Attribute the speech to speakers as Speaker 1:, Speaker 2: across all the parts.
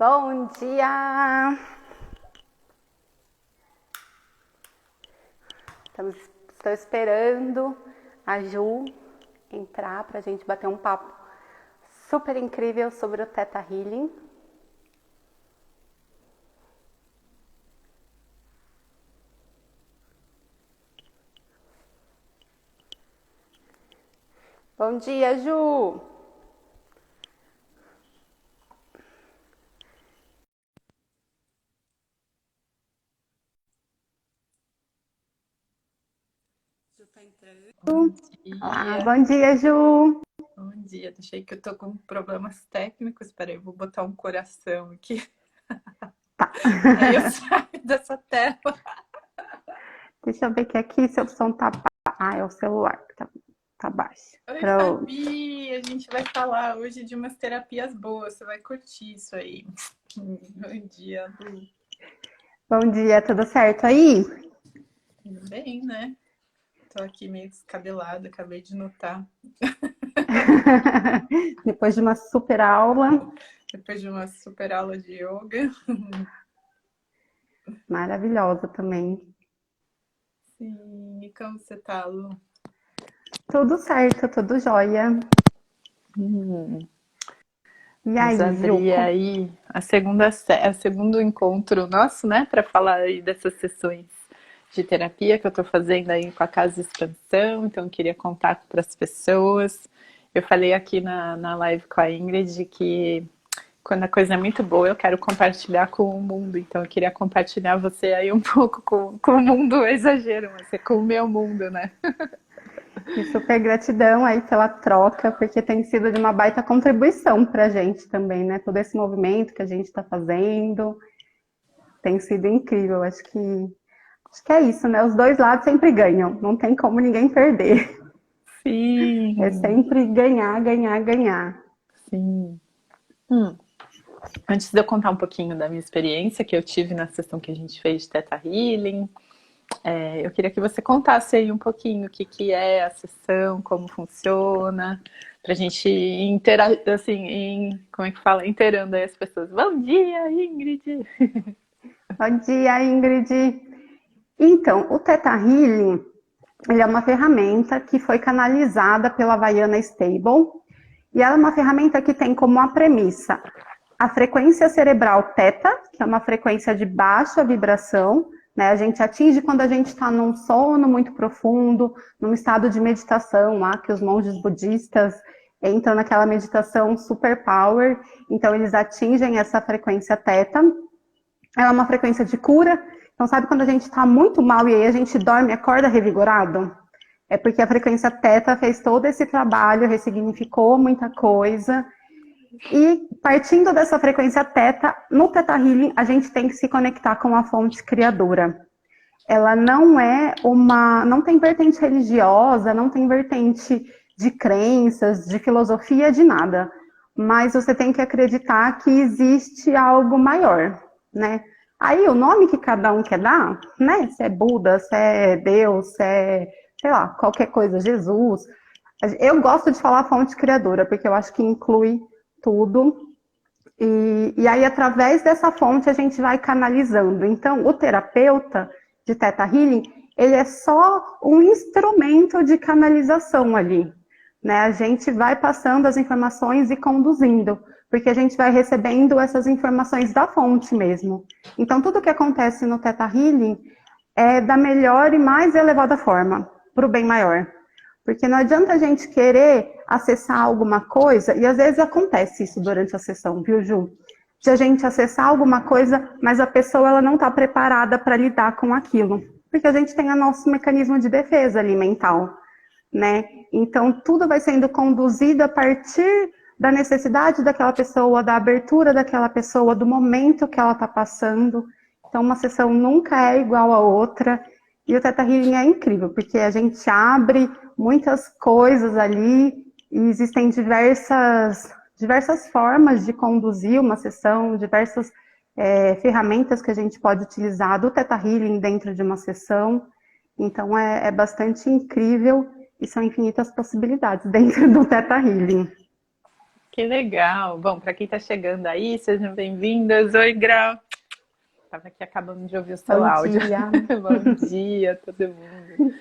Speaker 1: Bom dia! Estou esperando a Ju entrar para a gente bater um papo super incrível sobre o Theta Healing. Bom dia, Ju!
Speaker 2: Ju tá entrando.
Speaker 1: Bom dia. Bom dia, Ju!
Speaker 2: Bom dia, deixei que eu tô com problemas técnicos. Espera aí, vou botar um coração aqui.
Speaker 1: Tá.
Speaker 2: Aí eu saio dessa tela.
Speaker 1: Deixa eu ver que aqui seu som tá baixo. Ah, é o celular que tá baixo.
Speaker 2: Oi,
Speaker 1: Pronto.
Speaker 2: Fabi! A gente vai falar hoje de umas terapias boas. Você vai curtir isso aí. Bom dia, Lu.
Speaker 1: Bom dia, tudo certo aí?
Speaker 2: Tudo bem, né? Tô aqui meio descabelada, acabei de notar.
Speaker 1: Depois de uma super aula.
Speaker 2: Depois de uma super aula de yoga.
Speaker 1: Maravilhosa também.
Speaker 2: Sim, e como você tá, Lu?
Speaker 1: Tudo certo, tudo jóia. E
Speaker 2: Vamos
Speaker 1: aí, Ju?
Speaker 2: abrir aí a o segundo encontro nosso, né, para falar aí dessas sessões de terapia que eu estou fazendo aí com a Casa de Expansão, então eu queria contar para as pessoas. Eu falei aqui na live com a Ingrid que quando a coisa é muito boa eu quero compartilhar com o mundo, então eu queria compartilhar você aí um pouco com o mundo, exagero, mas é com o meu mundo, né?
Speaker 1: E super gratidão aí pela troca, porque tem sido de uma baita contribuição para a gente também, né? Todo esse movimento que a gente está fazendo tem sido incrível. Acho que é isso, né? Os dois lados sempre ganham, não tem como ninguém perder. É
Speaker 2: Sim,
Speaker 1: sempre ganhar, ganhar, ganhar.
Speaker 2: sim. Antes de eu contar um pouquinho da minha experiência que eu tive na sessão que a gente fez de Theta Healing, eu queria que você contasse aí um pouquinho o que é a sessão, como funciona, pra gente assim, como é que fala? Inteirando aí as pessoas. Bom dia, Ingrid!
Speaker 1: Bom dia, Ingrid. Então, o Theta Healing, ele é uma ferramenta que foi canalizada pela Havaiana Stable, e ela é uma ferramenta que tem como uma premissa a frequência cerebral θ, que é uma frequência de baixa vibração, né? A gente atinge quando a gente está num sono muito profundo, num estado de meditação lá, que os monges budistas entram naquela meditação super power, então eles atingem essa frequência θ. Ela é uma frequência de cura, então sabe quando a gente está muito mal e aí a gente dorme e acorda revigorado? É porque a frequência θ fez todo esse trabalho, ressignificou muita coisa. E partindo dessa frequência θ, no Theta Healing a gente tem que se conectar com a fonte criadora. Ela não tem vertente religiosa, não tem vertente de crenças, de filosofia, de nada. Mas você tem que acreditar que existe algo maior, né? Aí o nome que cada um quer dar, né? Se é Buda, se é Deus, se é, sei lá, qualquer coisa, Jesus. Eu gosto de falar fonte criadora, porque eu acho que inclui tudo. E aí, através dessa fonte, a gente vai canalizando. Então, o terapeuta de Theta Healing, ele é só um instrumento de canalização ali. Né? A gente vai passando as informações e conduzindo, porque a gente vai recebendo essas informações da fonte mesmo. Então, tudo que acontece no Theta Healing é da melhor e mais elevada forma, para o bem maior. Porque não adianta a gente querer acessar alguma coisa, e às vezes acontece isso durante a sessão, viu, Ju? De a gente acessar alguma coisa, mas a pessoa ela não está preparada para lidar com aquilo. Porque a gente tem o nosso mecanismo de defesa ali mental, né? Então, tudo vai sendo conduzido a partir da necessidade daquela pessoa, da abertura daquela pessoa, do momento que ela está passando. Então, uma sessão nunca é igual a outra. E o Theta Healing é incrível, porque a gente abre muitas coisas ali e existem diversas formas de conduzir uma sessão, diversas ferramentas que a gente pode utilizar do Theta Healing dentro de uma sessão. Então, é bastante incrível e são infinitas possibilidades dentro do Theta Healing.
Speaker 2: que legal. Bom, para quem está chegando aí, sejam bem-vindas. Oi, Grau. Estava aqui acabando de ouvir o seu áudio.
Speaker 1: Dia.
Speaker 2: Bom dia, todo mundo.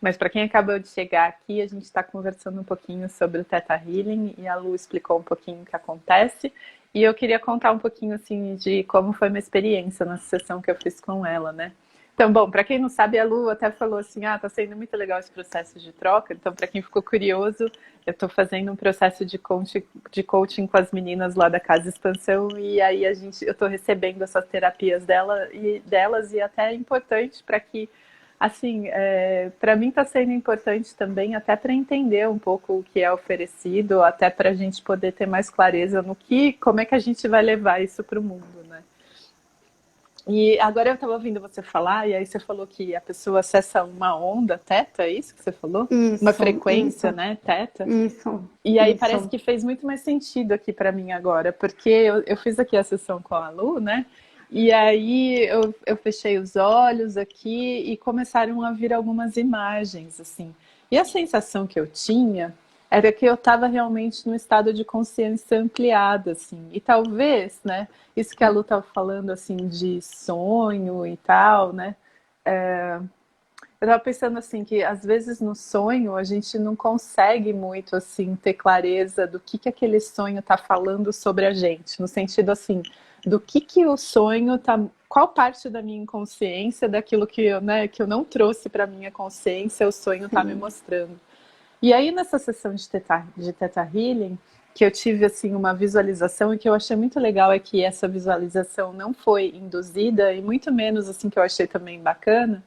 Speaker 2: Mas para quem acabou de chegar aqui, a gente está conversando um pouquinho sobre o Theta Healing e a Lu explicou um pouquinho o que acontece. E eu queria contar um pouquinho assim de como foi minha experiência nessa sessão que eu fiz com ela, né? Então, bom, para quem não sabe, a Lu até falou assim, tá sendo muito legal esse processo de troca. Então, para quem ficou curioso, eu estou fazendo um processo de coaching com as meninas lá da Casa Expansão e aí eu estou recebendo essas terapias delas e até é importante para que, assim, para mim está sendo importante também até para entender um pouco o que é oferecido, até para a gente poder ter mais clareza no como é que a gente vai levar isso para o mundo, né? E agora eu estava ouvindo você falar, e aí você falou que a pessoa acessa uma onda teta, é isso que você falou?
Speaker 1: Isso,
Speaker 2: uma frequência,
Speaker 1: isso,
Speaker 2: né, teta?
Speaker 1: Isso.
Speaker 2: E aí
Speaker 1: isso.
Speaker 2: Parece que fez muito mais sentido aqui para mim agora, porque eu fiz aqui a sessão com a Lu, né? E aí eu fechei os olhos aqui e começaram a vir algumas imagens, assim. E a sensação que eu tinha era que eu estava realmente num estado de consciência ampliada, assim. E talvez, né, isso que a Lu estava falando, assim, de sonho e tal, né, eu estava pensando, assim, que às vezes no sonho a gente não consegue muito, assim, ter clareza do que aquele sonho está falando sobre a gente, no sentido, assim, do que o sonho tá... Qual parte da minha inconsciência, daquilo que eu não trouxe para minha consciência, o sonho está me mostrando. E aí nessa sessão de Theta Healing, que eu tive assim uma visualização e que eu achei muito legal é que essa visualização não foi induzida e muito menos assim que eu achei também bacana,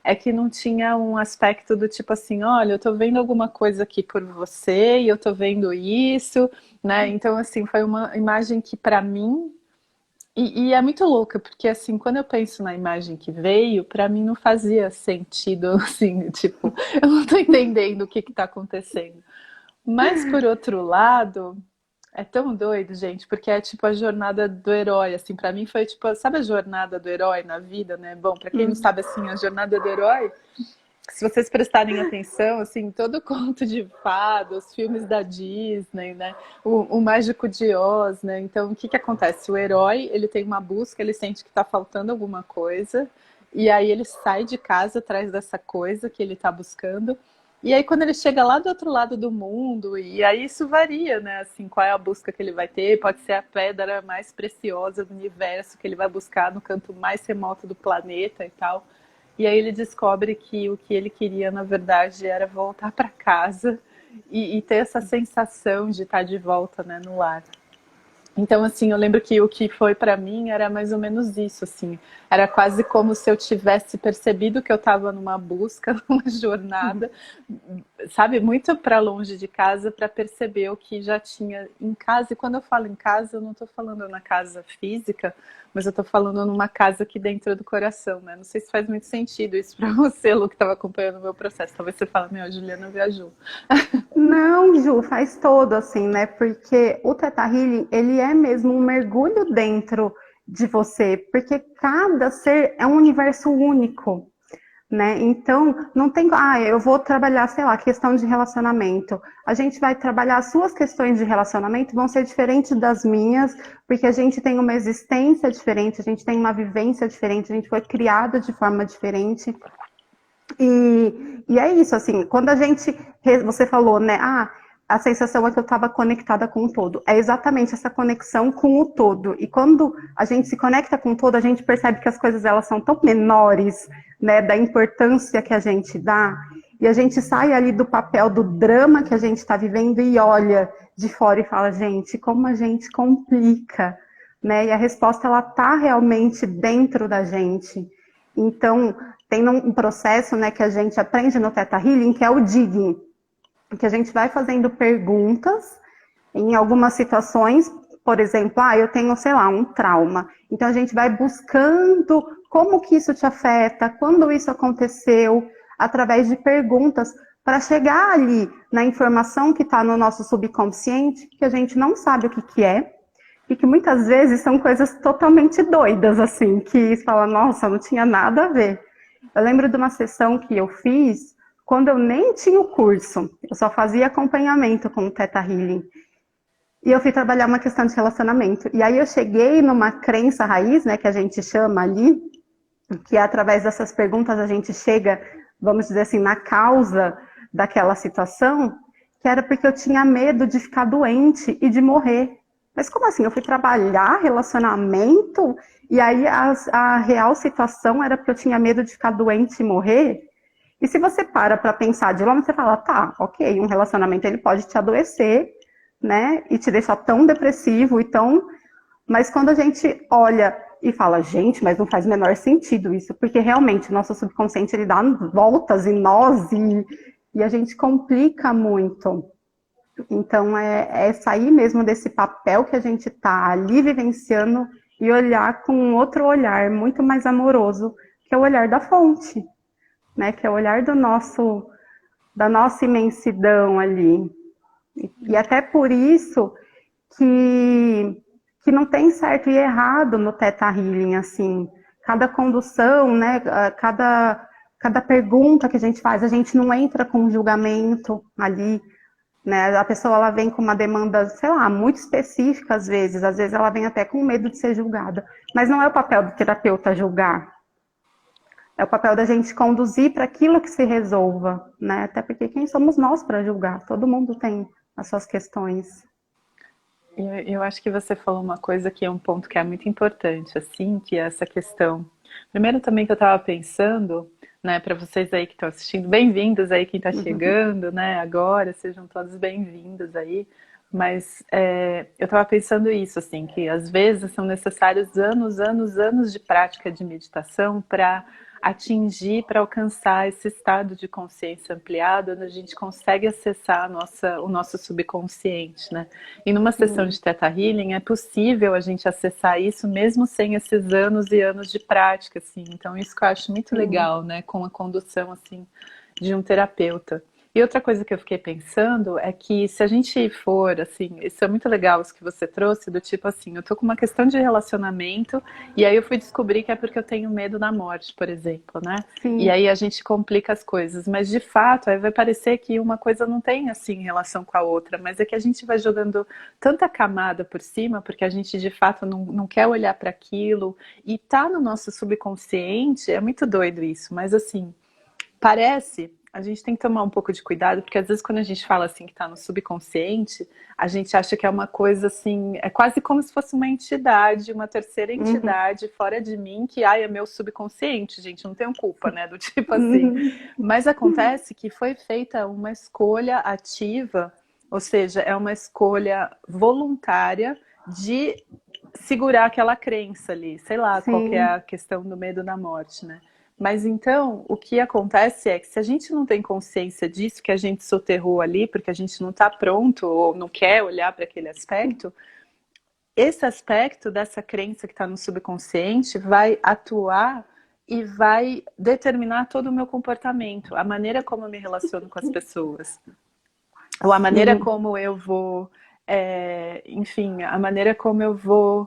Speaker 2: é que não tinha um aspecto do tipo assim, olha, eu tô vendo alguma coisa aqui por você e eu tô vendo isso, né? Então assim, foi uma imagem que para mim e é muito louca, porque assim, quando eu penso na imagem que veio, pra mim não fazia sentido, assim, tipo, eu não tô entendendo o que tá acontecendo. Mas por outro lado, é tão doido, gente, porque é tipo a jornada do herói, assim, pra mim foi tipo, sabe a jornada do herói na vida, né? Bom, pra quem não sabe, assim, a jornada do herói, se vocês prestarem atenção, assim, todo conto de fadas, os filmes da Disney, né? O Mágico de Oz, né? Então, o que acontece? O herói, ele tem uma busca, ele sente que está faltando alguma coisa, e aí ele sai de casa atrás dessa coisa que ele está buscando, e aí quando ele chega lá do outro lado do mundo, e aí isso varia, né? Assim, qual é a busca que ele vai ter? Pode ser a pedra mais preciosa do universo que ele vai buscar no canto mais remoto do planeta e tal. E aí ele descobre que o que ele queria, na verdade, era voltar para casa e ter essa sensação de estar de volta, né, no lar. Então, assim, eu lembro que o que foi para mim era mais ou menos isso, assim. Era quase como se eu tivesse percebido que eu estava numa busca, numa jornada, sabe, muito para longe de casa para perceber o que já tinha em casa. E quando eu falo em casa, eu não estou falando na casa física, mas eu estou falando numa casa aqui dentro do coração, né? Não sei se faz muito sentido isso para você, Lu, que estava acompanhando o meu processo. Talvez você fale, meu, a Juliana viajou.
Speaker 1: Não, Ju, faz todo assim, né? Porque o Theta Healing, ele é mesmo um mergulho dentro de você, porque cada ser é um universo único, né? Então, não tem, eu vou trabalhar, sei lá, questão de relacionamento. A gente vai trabalhar as suas questões de relacionamento, vão ser diferentes das minhas, porque a gente tem uma existência diferente, a gente tem uma vivência diferente, a gente foi criado de forma diferente. E é isso, assim, quando a gente, você falou, né, a sensação é que eu estava conectada com o todo. É exatamente essa conexão com o todo. E quando a gente se conecta com o todo, a gente percebe que as coisas elas são tão menores, né, da importância que a gente dá. E a gente sai ali do papel do drama que a gente está vivendo e olha de fora e fala, gente, como a gente complica, né? E a resposta, ela está realmente dentro da gente. Então, tem um processo, né, que a gente aprende no Theta Healing, que é o digging, que a gente vai fazendo perguntas em algumas situações, por exemplo, eu tenho, sei lá, um trauma. Então, a gente vai buscando como que isso te afeta, quando isso aconteceu, através de perguntas, para chegar ali na informação que está no nosso subconsciente, que a gente não sabe o que é, e que muitas vezes são coisas totalmente doidas, assim, que você fala, nossa, não tinha nada a ver. Eu lembro de uma sessão que eu fiz quando eu nem tinha o curso, eu só fazia acompanhamento com o Theta Healing. E eu fui trabalhar uma questão de relacionamento. E aí eu cheguei numa crença raiz, né, que a gente chama ali, que através dessas perguntas a gente chega, vamos dizer assim, na causa daquela situação, que era porque eu tinha medo de ficar doente e de morrer. Mas como assim? Eu fui trabalhar relacionamento e aí a real situação era porque eu tinha medo de ficar doente e morrer? E se você para pensar de lá, você fala, tá, ok, um relacionamento ele pode te adoecer, né, e te deixar tão depressivo e tão... Mas quando a gente olha e fala, gente, mas não faz o menor sentido isso, porque realmente o nosso subconsciente ele dá voltas em nós e a gente complica muito. Então é sair mesmo desse papel que a gente tá ali vivenciando e olhar com um outro olhar muito mais amoroso, que é o olhar da fonte, né? Que é o olhar da nossa imensidão ali. E até por isso que não tem certo e errado no Theta Healing, assim. Cada condução, né, cada pergunta que a gente faz, a gente não entra com julgamento ali, né? A pessoa ela vem com uma demanda, sei lá, muito específica às vezes ela vem até com medo de ser julgada. Mas não é o papel do terapeuta julgar. É o papel da gente conduzir para aquilo que se resolva, né? Até porque quem somos nós para julgar? Todo mundo tem as suas questões.
Speaker 2: Eu acho que você falou uma coisa que é um ponto que é muito importante, assim, que é essa questão. Primeiro também que eu estava pensando, né, para vocês aí que estão assistindo, bem-vindos aí quem está chegando, né, agora, sejam todos bem-vindos aí. Mas eu estava pensando isso, assim, que às vezes são necessários anos de prática de meditação para atingir, para alcançar esse estado de consciência ampliado, onde a gente consegue acessar o nosso subconsciente, né? E numa sessão de Theta Healing é possível a gente acessar isso mesmo sem esses anos e anos de prática, assim. Então isso que eu acho muito legal, né? Com a condução, assim, de um terapeuta. E outra coisa que eu fiquei pensando é que se a gente for, assim, isso é muito legal isso que você trouxe, do tipo assim, eu tô com uma questão de relacionamento e aí eu fui descobrir que é porque eu tenho medo da morte, por exemplo, né?
Speaker 1: Sim.
Speaker 2: E aí a gente complica as coisas, mas de fato aí vai parecer que uma coisa não tem, assim, relação com a outra, mas é que a gente vai jogando tanta camada por cima, porque a gente de fato não quer olhar para aquilo e tá no nosso subconsciente, é muito doido isso, mas assim, parece... A gente tem que tomar um pouco de cuidado, porque às vezes quando a gente fala assim que está no subconsciente, a gente acha que é uma coisa assim, é quase como se fosse uma entidade, uma terceira entidade fora de mim, que é meu subconsciente, gente, não tenho culpa, né, do tipo assim. Mas acontece que foi feita uma escolha ativa, ou seja, é uma escolha voluntária de segurar aquela crença ali, sei lá, qual que é a questão do medo da morte, né? Mas então, o que acontece é que se a gente não tem consciência disso, que a gente soterrou ali, porque a gente não está pronto ou não quer olhar para aquele aspecto, esse aspecto dessa crença que está no subconsciente vai atuar e vai determinar todo o meu comportamento, a maneira como eu me relaciono com as pessoas, ou a maneira como eu vou, enfim, a maneira como eu vou...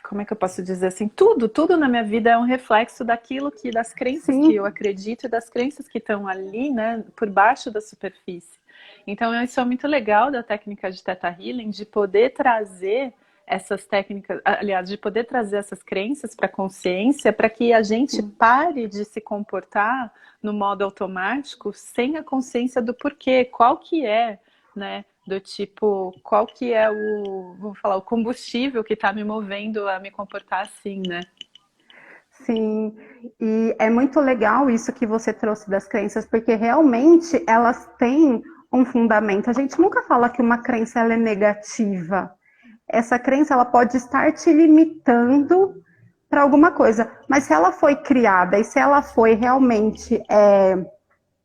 Speaker 2: Como é que eu posso dizer assim? Tudo na minha vida é um reflexo daquilo das crenças que eu acredito e das crenças que estão ali, né, por baixo da superfície. Então, isso é muito legal da técnica de Theta Healing, de poder trazer essas técnicas, aliás, de poder trazer essas crenças para a consciência, para que a gente pare de se comportar no modo automático, sem a consciência do porquê, qual que é, né? Do tipo, qual que é o combustível que está me movendo a me comportar assim, né?
Speaker 1: Sim, e é muito legal isso que você trouxe das crenças, porque realmente elas têm um fundamento. A gente nunca fala que uma crença ela é negativa. Essa crença ela pode estar te limitando para alguma coisa, mas se ela foi criada e se ela foi realmente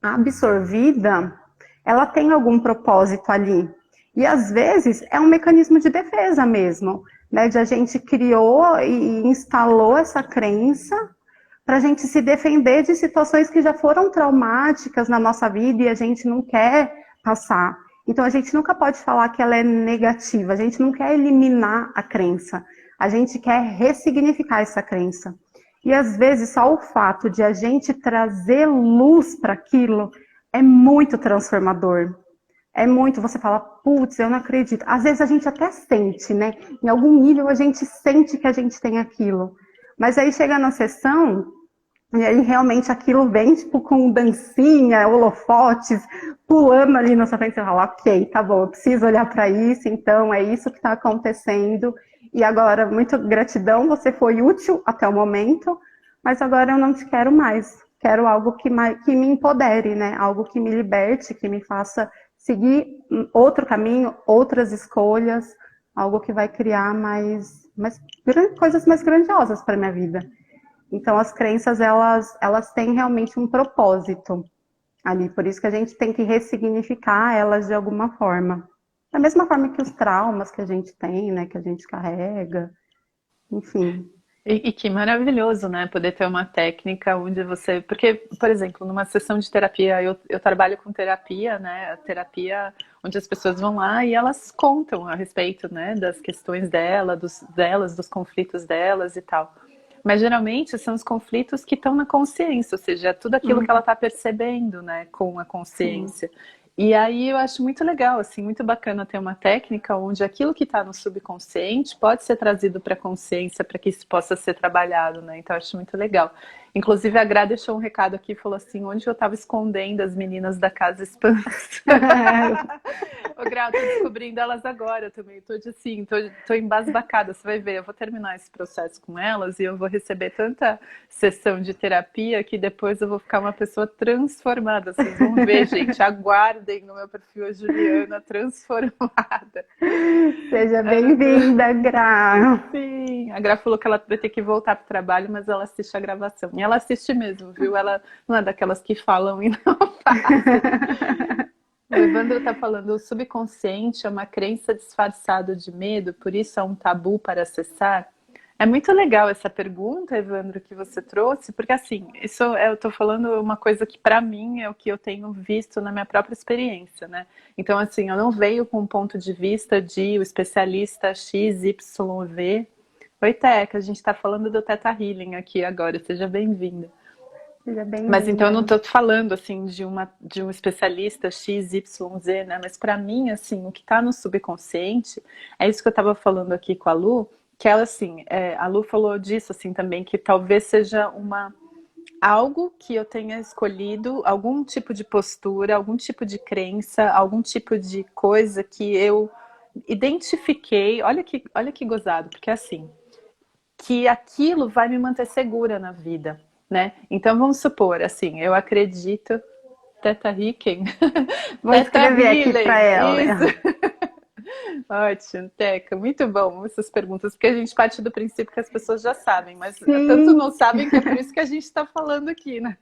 Speaker 1: absorvida, ela tem algum propósito ali. E às vezes é um mecanismo de defesa mesmo, né? De a gente criou e instalou essa crença para a gente se defender de situações que já foram traumáticas na nossa vida e a gente não quer passar. Então a gente nunca pode falar que ela é negativa, a gente não quer eliminar a crença, a gente quer ressignificar essa crença. E às vezes só o fato de a gente trazer luz para aquilo é muito transformador. É muito, você fala, putz, eu não acredito. Às vezes a gente até sente, né? Em algum nível a gente sente que a gente tem aquilo. Mas aí chega na sessão, e aí realmente aquilo vem, tipo, com dancinha, holofotes, pulando ali na sua frente, você fala, ok, tá bom, eu preciso olhar para isso, então é isso que está acontecendo. E agora, muito gratidão, você foi útil até o momento, mas agora eu não te quero mais. Quero algo que me empodere, né? Algo que me liberte, que me faça seguir outro caminho, outras escolhas, algo que vai criar coisas mais grandiosas para minha vida. Então, as crenças, elas têm realmente um propósito ali, por isso que a gente tem que ressignificar elas de alguma forma. Da mesma forma que os traumas que a gente tem, né, que a gente carrega, enfim.
Speaker 2: E que maravilhoso, né? Poder ter uma técnica onde você. Porque, por exemplo, numa sessão de terapia, eu trabalho com terapia, né? A terapia onde as pessoas vão lá e elas contam a respeito, né, das questões delas, dos conflitos delas e tal. Mas geralmente são os conflitos que estão na consciência, ou seja, é tudo aquilo que ela está percebendo, né, com a
Speaker 1: Sim.
Speaker 2: consciência. E aí eu acho muito legal, assim, muito bacana ter uma técnica onde aquilo que está no subconsciente pode ser trazido para a consciência para que isso possa ser trabalhado, né? Então eu acho muito legal. Inclusive a Gra deixou um recado aqui, falou assim, onde eu estava escondendo as meninas da Casa Expansa. Ô, Gra, tô descobrindo elas agora também, tô embasbacada, você vai ver, eu vou terminar esse processo com elas e eu vou receber tanta sessão de terapia que depois eu vou ficar uma pessoa transformada, vocês vão ver, gente, aguardem no meu perfil a Juliana transformada.
Speaker 1: Seja bem-vinda, Gra.
Speaker 2: Sim, a Gra falou que ela vai ter que voltar pro trabalho, mas ela assiste a gravação. E ela assiste mesmo, viu? Ela não é daquelas que falam e não fazem. O Evandro está falando, o subconsciente é uma crença disfarçada de medo, por isso é um tabu para acessar. É muito legal essa pergunta, Evandro, que você trouxe, porque assim, eu estou falando uma coisa que para mim é o que eu tenho visto na minha própria experiência, né? Então, assim, eu não veio com um ponto de vista de o especialista XYV. Oi, Teca, a gente está falando do Theta Healing aqui agora, seja bem-vinda.
Speaker 1: Seja
Speaker 2: Mas então eu não
Speaker 1: bem-vinda.
Speaker 2: estou falando assim de um especialista XYZ, né? Mas para mim, assim, o que está no subconsciente é isso que eu estava falando aqui com a Lu, que ela assim, a Lu falou disso assim também, que talvez seja algo que eu tenha escolhido, algum tipo de postura, algum tipo de crença, algum tipo de coisa que eu identifiquei. Olha que gozado, porque assim, que aquilo vai me manter segura na vida, né? Então vamos supor, assim, eu acredito Theta Healing,
Speaker 1: Vou
Speaker 2: Theta
Speaker 1: escrever aqui para
Speaker 2: Healing, isso.
Speaker 1: ela.
Speaker 2: Ótimo, Teca, muito bom essas perguntas, porque a gente parte do princípio que as pessoas já sabem, mas tanto
Speaker 1: Sim.
Speaker 2: não sabem que é por isso que a gente está falando aqui, né?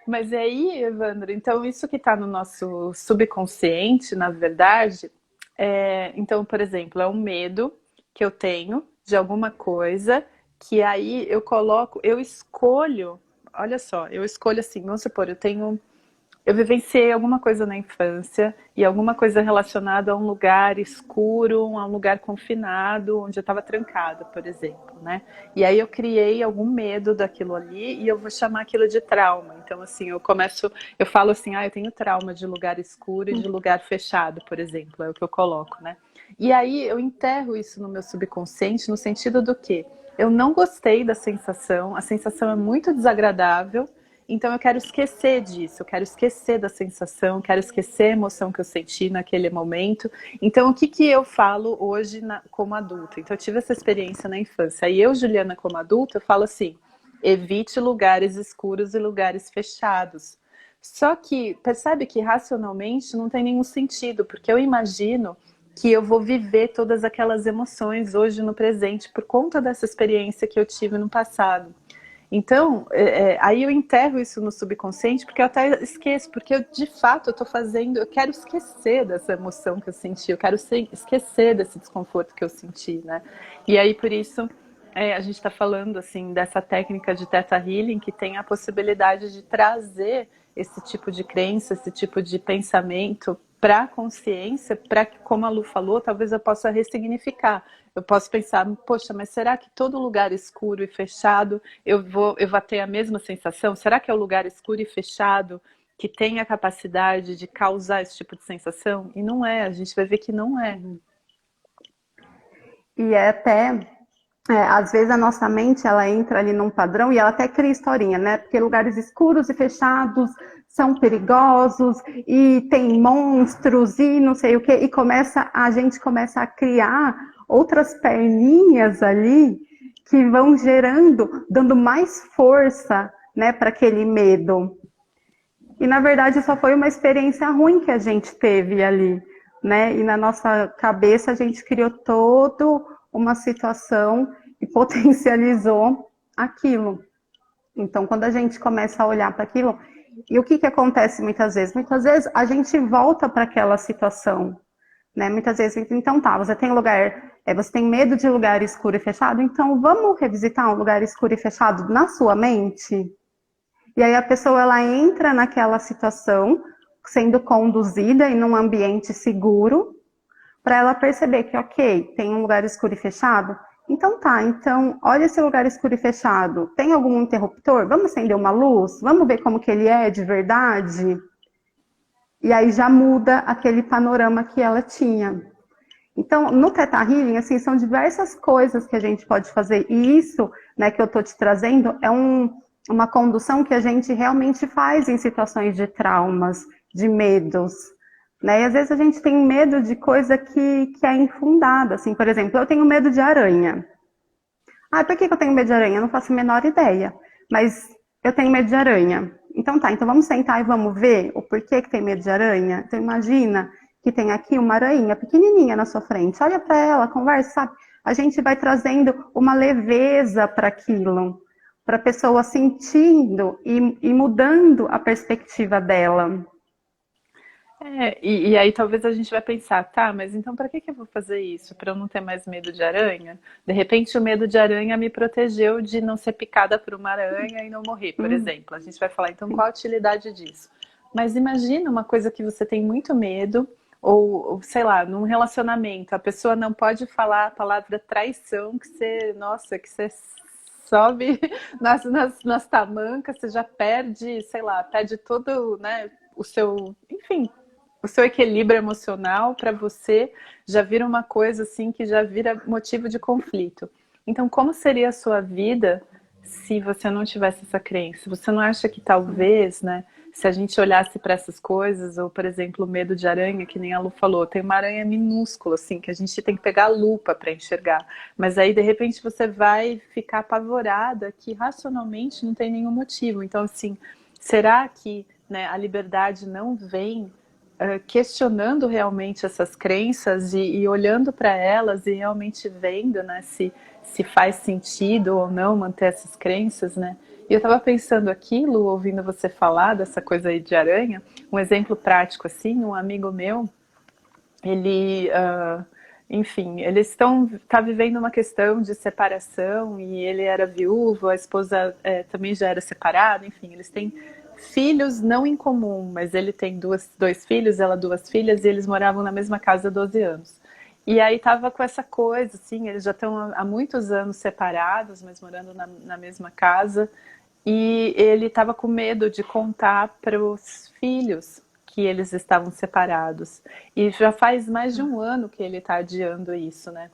Speaker 2: Mas aí, Evandro, então isso que está no nosso subconsciente, na verdade, então, por exemplo, é um medo que eu tenho de alguma coisa que aí eu escolho, olha só, eu escolho assim, vamos supor, eu vivenciei alguma coisa na infância e alguma coisa relacionada a um lugar escuro, a um lugar confinado, onde eu estava trancada, por exemplo, né? E aí eu criei algum medo daquilo ali e eu vou chamar aquilo de trauma. Então, assim, eu falo assim, eu tenho trauma de lugar escuro e de lugar fechado, por exemplo, é o que eu coloco, né? E aí eu enterro isso no meu subconsciente no sentido do que eu não gostei da sensação, a sensação é muito desagradável. Então eu quero esquecer disso, eu quero esquecer da sensação, quero esquecer a emoção que eu senti naquele momento. Então o que eu falo hoje como adulta? Então eu tive essa experiência na infância. E eu, Juliana, como adulta, eu falo assim, evite lugares escuros e lugares fechados. Só que percebe que racionalmente não tem nenhum sentido, porque eu imagino que eu vou viver todas aquelas emoções hoje no presente por conta dessa experiência que eu tive no passado. Então, aí eu enterro isso no subconsciente, porque eu até esqueço, porque eu, de fato eu quero esquecer dessa emoção que eu senti, eu quero esquecer desse desconforto que eu senti, né? E aí, por isso, a gente está falando, assim, dessa técnica de Theta Healing, que tem a possibilidade de trazer esse tipo de crença, esse tipo de pensamento para a consciência, para que, como a Lu falou, talvez eu possa ressignificar. Eu posso pensar, poxa, mas será que todo lugar escuro e fechado eu vou ter a mesma sensação? Será que é o lugar escuro e fechado que tem a capacidade de causar esse tipo de sensação? E não é, a gente vai ver que não é.
Speaker 1: E é até, às vezes a nossa mente, ela entra ali num padrão e ela até cria historinha, né? Porque lugares escuros e fechados são perigosos e tem monstros e não sei o quê. E a gente começa a criar outras perninhas ali que vão gerando, dando mais força, né, para aquele medo. E na verdade só foi uma experiência ruim que a gente teve ali, né? E na nossa cabeça a gente criou toda uma situação e potencializou aquilo. Então, quando a gente começa a olhar para aquilo, e o que, que acontece muitas vezes? Muitas vezes a gente volta para aquela situação, né? Muitas vezes, então tá, você tem você tem medo de lugar escuro e fechado, então vamos revisitar um lugar escuro e fechado na sua mente? E aí a pessoa ela entra naquela situação, sendo conduzida em um ambiente seguro, para ela perceber que, ok, tem um lugar escuro e fechado, então tá, então olha esse lugar escuro e fechado, tem algum interruptor? Vamos acender uma luz? Vamos ver como que ele é de verdade? E aí já muda aquele panorama que ela tinha. Então, no Theta Healing, assim, são diversas coisas que a gente pode fazer. E isso, né, que eu estou te trazendo, é uma condução que a gente realmente faz em situações de traumas, de medos. Né? E às vezes a gente tem medo de coisa que é infundada. Assim, por exemplo, eu tenho medo de aranha. Ah, por que eu tenho medo de aranha? Eu não faço a menor ideia. Mas eu tenho medo de aranha. Então tá, então vamos sentar e vamos ver o porquê que tem medo de aranha? Então imagina que tem aqui uma aranha pequenininha na sua frente. Olha para ela, conversa, sabe? A gente vai trazendo uma leveza para aquilo, para a pessoa sentindo e mudando a perspectiva dela.
Speaker 2: E aí talvez a gente vai pensar, tá, mas então para que eu vou fazer isso? Para eu não ter mais medo de aranha? De repente o medo de aranha me protegeu de não ser picada por uma aranha e não morrer, por exemplo. A gente vai falar, então qual a utilidade disso? Mas imagina uma coisa que você tem muito medo, ou sei lá, num relacionamento, a pessoa não pode falar a palavra traição, que você, nossa, que você sobe nas tamancas, você já perde, sei lá, perde todo, né, o seu, enfim, o seu equilíbrio emocional para você já vira uma coisa assim que já vira motivo de conflito. Então, como seria a sua vida se você não tivesse essa crença? Você não acha que talvez, né, se a gente olhasse para essas coisas, ou por exemplo, o medo de aranha, que nem a Lu falou, tem uma aranha minúscula, assim, que a gente tem que pegar a lupa para enxergar. Mas aí, de repente, você vai ficar apavorada que racionalmente não tem nenhum motivo. Então, assim, será que, né, a liberdade não vem questionando realmente essas crenças e olhando para elas e realmente vendo, né, se faz sentido ou não manter essas crenças, né? E eu estava pensando aquilo, ouvindo você falar dessa coisa aí de aranha, um exemplo prático assim, um amigo meu, ele, enfim, eles tá vivendo uma questão de separação e ele era viúvo, a esposa também já era separada, enfim, eles têm filhos não em comum, mas ele tem dois filhos, ela duas filhas, e eles moravam na mesma casa há 12 anos. E aí tava com essa coisa, assim, eles já estão há muitos anos separados, mas morando na mesma casa, e ele estava com medo de contar para os filhos que eles estavam separados. E já faz mais de um ano que ele está adiando isso, né?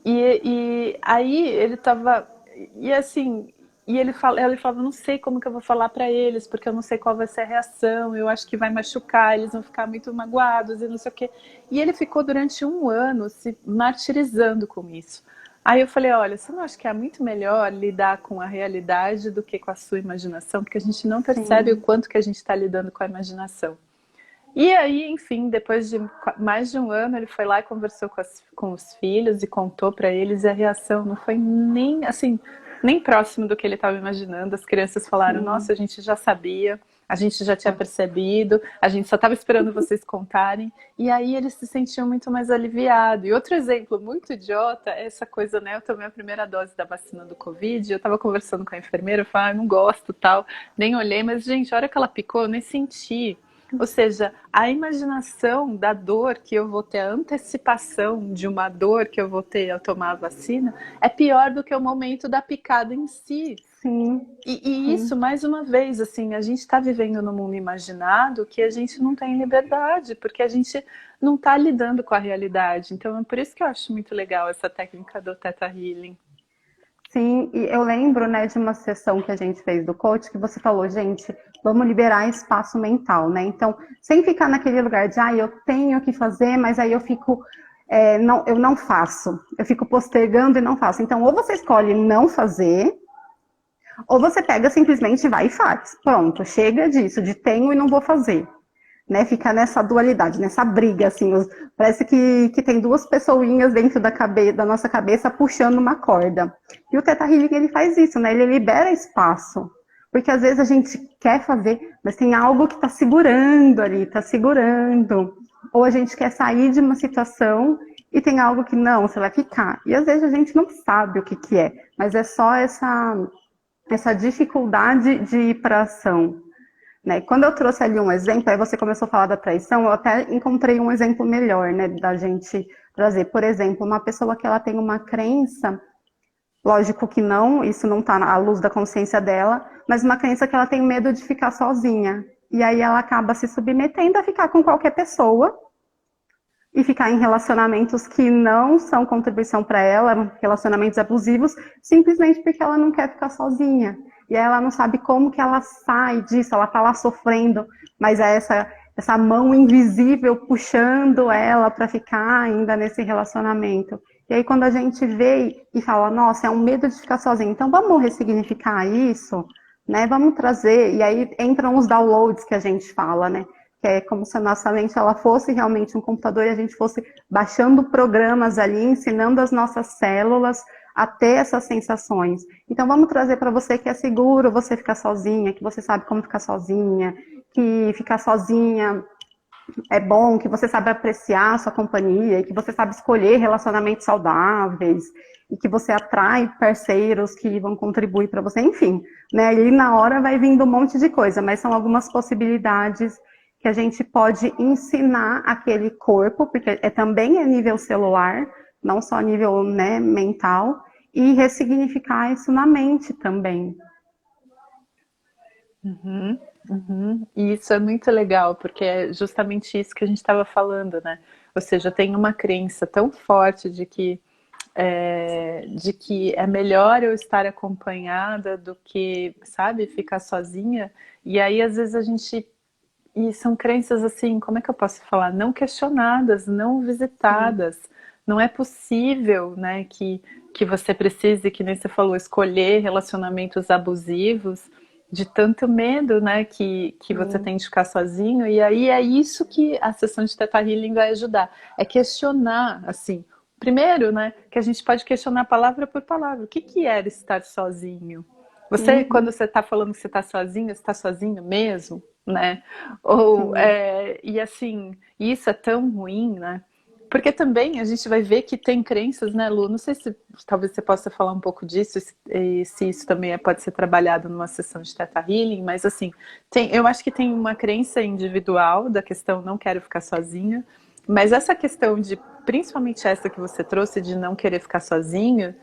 Speaker 2: E aí ele estava... E assim... E ele falava, não sei como que eu vou falar para eles, porque eu não sei qual vai ser a reação, eu acho que vai machucar, eles vão ficar muito magoados e não sei o quê. E ele ficou durante um ano se martirizando com isso. Aí eu falei, olha, você não acha que é muito melhor lidar com a realidade do que com a sua imaginação? Porque a gente não percebe o quanto que a gente está lidando com a imaginação. E aí, enfim, depois de mais de um ano, ele foi lá e conversou com os filhos e contou para eles, e a reação não foi nem, assim, nem próximo do que ele estava imaginando. As crianças falaram, nossa, a gente já sabia, a gente já tinha percebido, a gente só estava esperando vocês contarem. E aí eles se sentiam muito mais aliviados. E outro exemplo muito idiota é essa coisa, né? Eu tomei a primeira dose da vacina do Covid, eu estava conversando com a enfermeira, eu falei, não gosto, tal, nem olhei, mas gente, a hora que ela picou, eu nem senti. Ou seja, a imaginação da dor que eu vou ter, a antecipação de uma dor que eu vou ter ao tomar a vacina, é pior do que o momento da picada em si.
Speaker 1: Sim,
Speaker 2: E isso,
Speaker 1: sim.
Speaker 2: mais uma vez, assim, a gente está vivendo num mundo imaginado que a gente não tem liberdade, porque a gente não está lidando com a realidade. Então, é por isso que eu acho muito legal essa técnica do Theta Healing.
Speaker 1: Sim, e eu lembro, né, de uma sessão que a gente fez do coach, que você falou, gente, vamos liberar espaço mental, né? Então, sem ficar naquele lugar de, eu tenho que fazer, mas aí eu fico, não, eu não faço. Eu fico postergando e não faço. Então, ou você escolhe não fazer, ou você pega simplesmente vai e faz. Pronto, chega disso, de tenho e não vou fazer. Né, fica nessa dualidade, nessa briga, assim, parece que tem duas pessoinhas dentro da nossa cabeça puxando uma corda. E o Theta Healing, ele faz isso, né, ele libera espaço, porque às vezes a gente quer fazer, mas tem algo que está segurando ali, está segurando, ou a gente quer sair de uma situação e tem algo que não, você vai ficar, e às vezes a gente não sabe o que é, mas é só essa dificuldade de ir para a ação. Né? Quando eu trouxe ali um exemplo, aí você começou a falar da traição, eu até encontrei um exemplo melhor, né, da gente trazer. Por exemplo, uma pessoa que ela tem uma crença, lógico que não, isso não está à luz da consciência dela, mas uma crença que ela tem medo de ficar sozinha. E aí ela acaba se submetendo a ficar com qualquer pessoa e ficar em relacionamentos que não são contribuição para ela, relacionamentos abusivos, simplesmente porque ela não quer ficar sozinha. E aí ela não sabe como que ela sai disso, ela tá lá sofrendo, mas é essa mão invisível puxando ela para ficar ainda nesse relacionamento. E aí quando a gente vê e fala, nossa, é um medo de ficar sozinha, então vamos ressignificar isso, né? Vamos trazer, e aí entram os downloads que a gente fala, né? Que é como se a nossa mente ela fosse realmente um computador e a gente fosse baixando programas ali, ensinando as nossas células a ter essas sensações. Então vamos trazer para você que é seguro você ficar sozinha, que você sabe como ficar sozinha, que ficar sozinha é bom, que você sabe apreciar a sua companhia, que você sabe escolher relacionamentos saudáveis, e que você atrai parceiros que vão contribuir para você, enfim, né? Ali na hora vai vindo um monte de coisa, mas são algumas possibilidades que a gente pode ensinar aquele corpo, porque também é nível celular, não só nível, né, mental, e ressignificar isso na mente também.
Speaker 2: Uhum, uhum. E isso é muito legal, porque é justamente isso que a gente estava falando, né? Ou seja, tem uma crença tão forte de que é melhor eu estar acompanhada do que, sabe, ficar sozinha. E aí, às vezes, a gente. E são crenças assim, como é que eu posso falar? Não questionadas, não
Speaker 1: Sim,
Speaker 2: visitadas. Não é possível, né, que você precise, que nem você falou, escolher relacionamentos abusivos de tanto medo, né, que você
Speaker 1: sim,
Speaker 2: tem de ficar sozinho. E aí é isso que a sessão de Theta Healing vai ajudar. É questionar, assim. Primeiro, né, que a gente pode questionar palavra por palavra. O que era estar sozinho? Você, quando
Speaker 1: uhum,
Speaker 2: você está falando que você está sozinho mesmo, né? Ou,
Speaker 1: sim,
Speaker 2: e assim, isso é tão ruim, né? Porque também a gente vai ver que tem crenças, né, Lu? Não sei se talvez você possa falar um pouco disso, se isso também pode ser trabalhado numa sessão de Theta Healing, mas assim, eu acho que tem uma crença individual da questão não quero ficar sozinha, mas essa questão de, principalmente essa que você trouxe, de não querer ficar sozinho,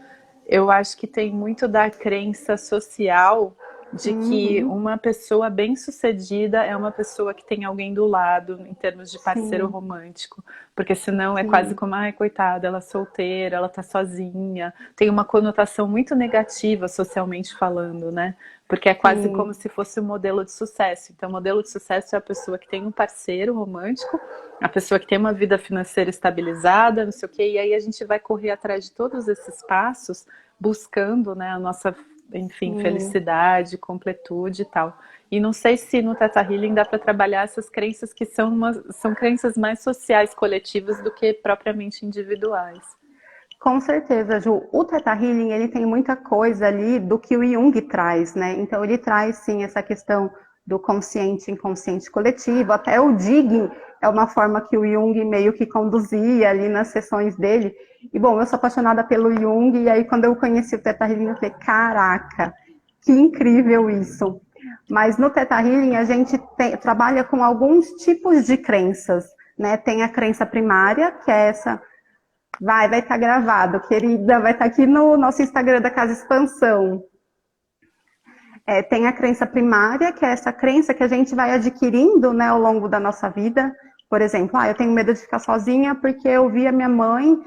Speaker 2: eu acho que tem muito da crença social de que
Speaker 1: uhum,
Speaker 2: uma pessoa bem-sucedida é uma pessoa que tem alguém do lado em termos de parceiro
Speaker 1: sim,
Speaker 2: romântico, porque senão é quase
Speaker 1: sim,
Speaker 2: como, ai, coitada, ela é solteira, ela tá sozinha. Tem uma conotação muito negativa socialmente falando, né? Porque é quase como
Speaker 1: sim,
Speaker 2: se fosse um modelo de sucesso. Então, o modelo de sucesso é a pessoa que tem um parceiro romântico, a pessoa que tem uma vida financeira estabilizada, não sei o quê, e aí a gente vai correr atrás de todos esses passos, buscando, né, a nossa, enfim,
Speaker 1: sim.
Speaker 2: felicidade, completude e tal. E não sei se no Theta Healing dá para trabalhar essas crenças que são crenças mais sociais, coletivas, do que propriamente individuais.
Speaker 1: Com certeza, Ju. O Theta Healing, ele tem muita coisa ali do que o Jung traz, né? Então, ele traz, sim, essa questão do consciente e inconsciente coletivo. Até o digging é uma forma que o Jung meio que conduzia ali nas sessões dele. E, bom, eu sou apaixonada pelo Jung, e aí quando eu conheci o Theta Healing, eu falei, caraca, que incrível isso. Mas no Theta Healing a gente trabalha com alguns tipos de crenças, né? Tem a crença primária, que é essa... Vai estar gravado, querida, vai estar aqui no nosso Instagram da Casa Expansão. Tem a crença primária, que é essa crença que a gente vai adquirindo, né, ao longo da nossa vida. Por exemplo, eu tenho medo de ficar sozinha porque eu vi a minha mãe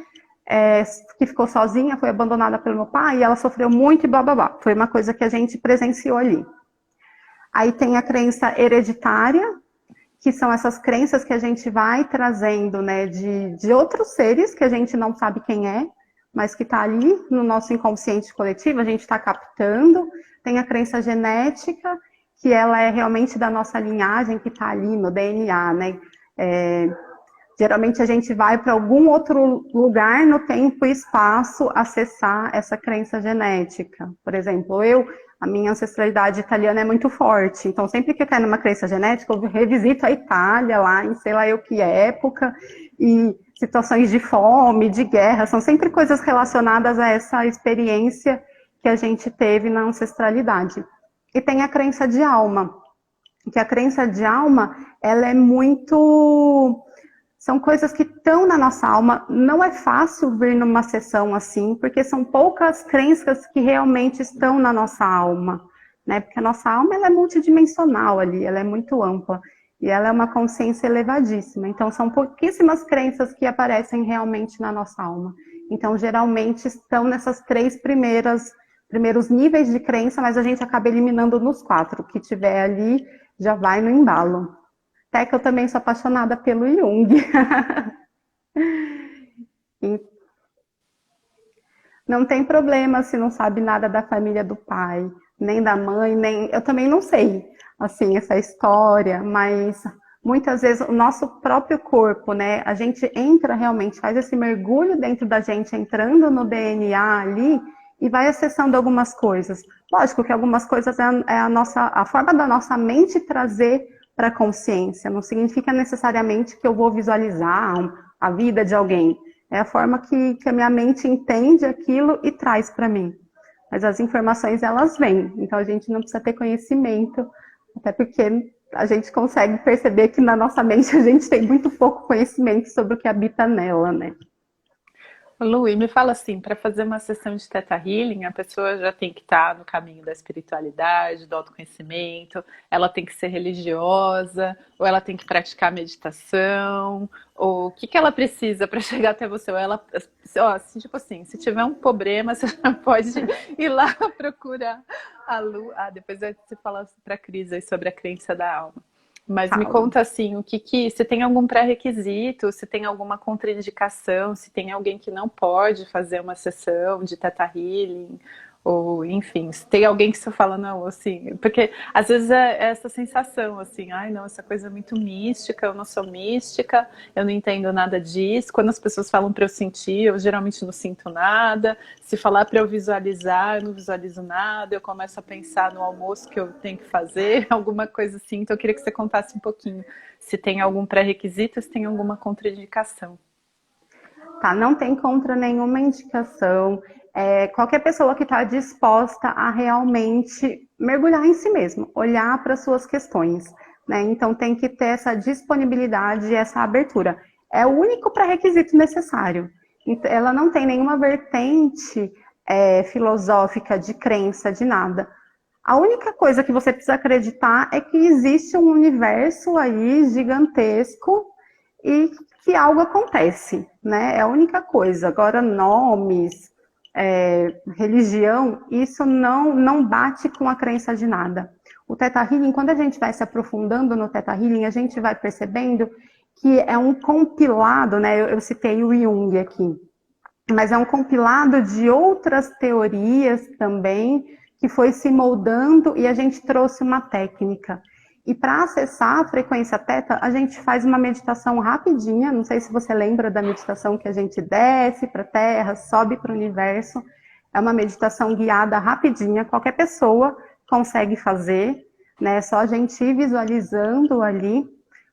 Speaker 1: que ficou sozinha, foi abandonada pelo meu pai, e ela sofreu muito e blá blá blá. Foi uma coisa que a gente presenciou ali. Aí tem a crença hereditária, que são essas crenças que a gente vai trazendo, né, de outros seres que a gente não sabe quem é, mas que está ali no nosso inconsciente coletivo, a gente está captando. Tem a crença genética, que ela é realmente da nossa linhagem, que está ali no DNA, né? Geralmente a gente vai para algum outro lugar no tempo e espaço acessar essa crença genética. Por exemplo, a minha ancestralidade italiana é muito forte, então sempre que eu quero uma crença genética, eu revisito a Itália lá em sei lá eu que época, e situações de fome, de guerra, são sempre coisas relacionadas a essa experiência que a gente teve na ancestralidade. E tem a crença de alma, que a crença de alma, ela é muito... São coisas que estão na nossa alma, não é fácil vir numa sessão assim, porque são poucas crenças que realmente estão na nossa alma, né? Porque a nossa alma, ela é multidimensional ali, ela é muito ampla, e ela é uma consciência elevadíssima, então são pouquíssimas crenças que aparecem realmente na nossa alma. Então, geralmente, estão nessas primeiros níveis de crença, mas a gente acaba eliminando nos 4, o que tiver ali já vai no embalo. Até que eu também sou apaixonada pelo Jung. Não tem problema se não sabe nada da família do pai, nem da mãe, nem... Eu também não sei, assim, essa história, mas muitas vezes o nosso próprio corpo, né? A gente entra realmente, faz esse mergulho dentro da gente, entrando no DNA ali, e vai acessando algumas coisas. Lógico que algumas coisas é a forma da nossa mente trazer para a consciência. Não significa necessariamente que eu vou visualizar a vida de alguém. É a forma que a minha mente entende aquilo e traz para mim. Mas as informações, elas vêm. Então, a gente não precisa ter conhecimento, até porque a gente consegue perceber que na nossa mente a gente tem muito pouco conhecimento sobre o que habita nela, né?
Speaker 2: Lu, e me fala assim, para fazer uma sessão de Theta Healing, a pessoa já tem que estar no caminho da espiritualidade, do autoconhecimento, ela tem que ser religiosa, ou ela tem que praticar meditação, ou o que ela precisa para chegar até você? Ou ela, tipo assim, se tiver um problema, você já pode ir lá procurar a Lu. Depois você fala para a Cris aí sobre a crença da alma. Mas me conta assim, se tem algum pré-requisito, se tem alguma contraindicação, se tem alguém que não pode fazer uma sessão de Theta Healing, ou enfim, se tem alguém que você fala, não, assim, porque às vezes é essa sensação, assim, ai não, essa coisa é muito mística, eu não sou mística, eu não entendo nada disso. Quando as pessoas falam para eu sentir, eu geralmente não sinto nada. Se falar para eu visualizar, eu não visualizo nada, eu começo a pensar no almoço que eu tenho que fazer, alguma coisa assim. Então eu queria que você contasse um pouquinho se tem algum pré-requisito, se tem alguma contraindicação.
Speaker 1: Tá, não tem contra nenhuma indicação. Qualquer pessoa que está disposta a realmente mergulhar em si mesmo, olhar para suas questões, né? Então tem que ter essa disponibilidade, essa abertura. É o único pré-requisito necessário. Ela não tem nenhuma vertente filosófica, de crença, de nada. A única coisa que você precisa acreditar é que existe um universo aí gigantesco e que algo acontece, né? É a única coisa. Agora, nomes, religião, isso não bate com a crença de nada. O Theta Healing, quando a gente vai se aprofundando no Theta Healing, a gente vai percebendo que é um compilado, né? Eu citei o Jung aqui, mas é um compilado de outras teorias também, que foi se moldando e a gente trouxe uma técnica. E para acessar a frequência teta, a gente faz uma meditação rapidinha, não sei se você lembra da meditação que a gente desce para a Terra, sobe para o universo. É uma meditação guiada rapidinha, qualquer pessoa consegue fazer, né? É só a gente ir visualizando ali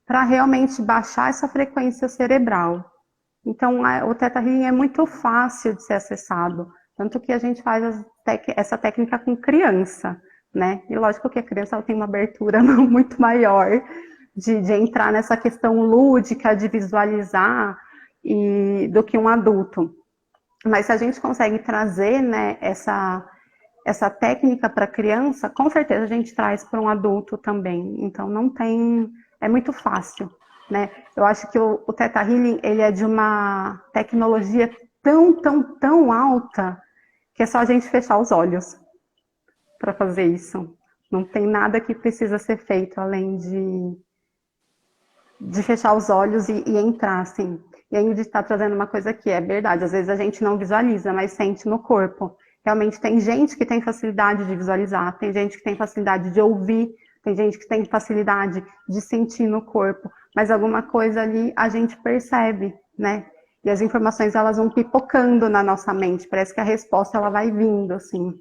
Speaker 1: para realmente baixar essa frequência cerebral. Então, o Theta Healing é muito fácil de ser acessado, tanto que a gente faz essa técnica com criança, né? E lógico que a criança ela tem uma abertura muito maior de entrar nessa questão lúdica, de visualizar, do que um adulto. Mas se a gente consegue trazer, né, essa técnica para a criança, com certeza a gente traz para um adulto também. Então não tem, é muito fácil, né? Eu acho que o Theta Healing, ele é de uma tecnologia tão alta que é só a gente fechar os olhos para fazer isso. Não tem nada que precisa ser feito além de fechar os olhos e entrar, assim. E a Ingrid está trazendo uma coisa que é verdade, às vezes a gente não visualiza, mas sente no corpo. Realmente tem gente que tem facilidade de visualizar, tem gente que tem facilidade de ouvir, tem gente que tem facilidade de sentir no corpo, mas alguma coisa ali a gente percebe, né? E as informações elas vão pipocando na nossa mente, parece que a resposta ela vai vindo, assim.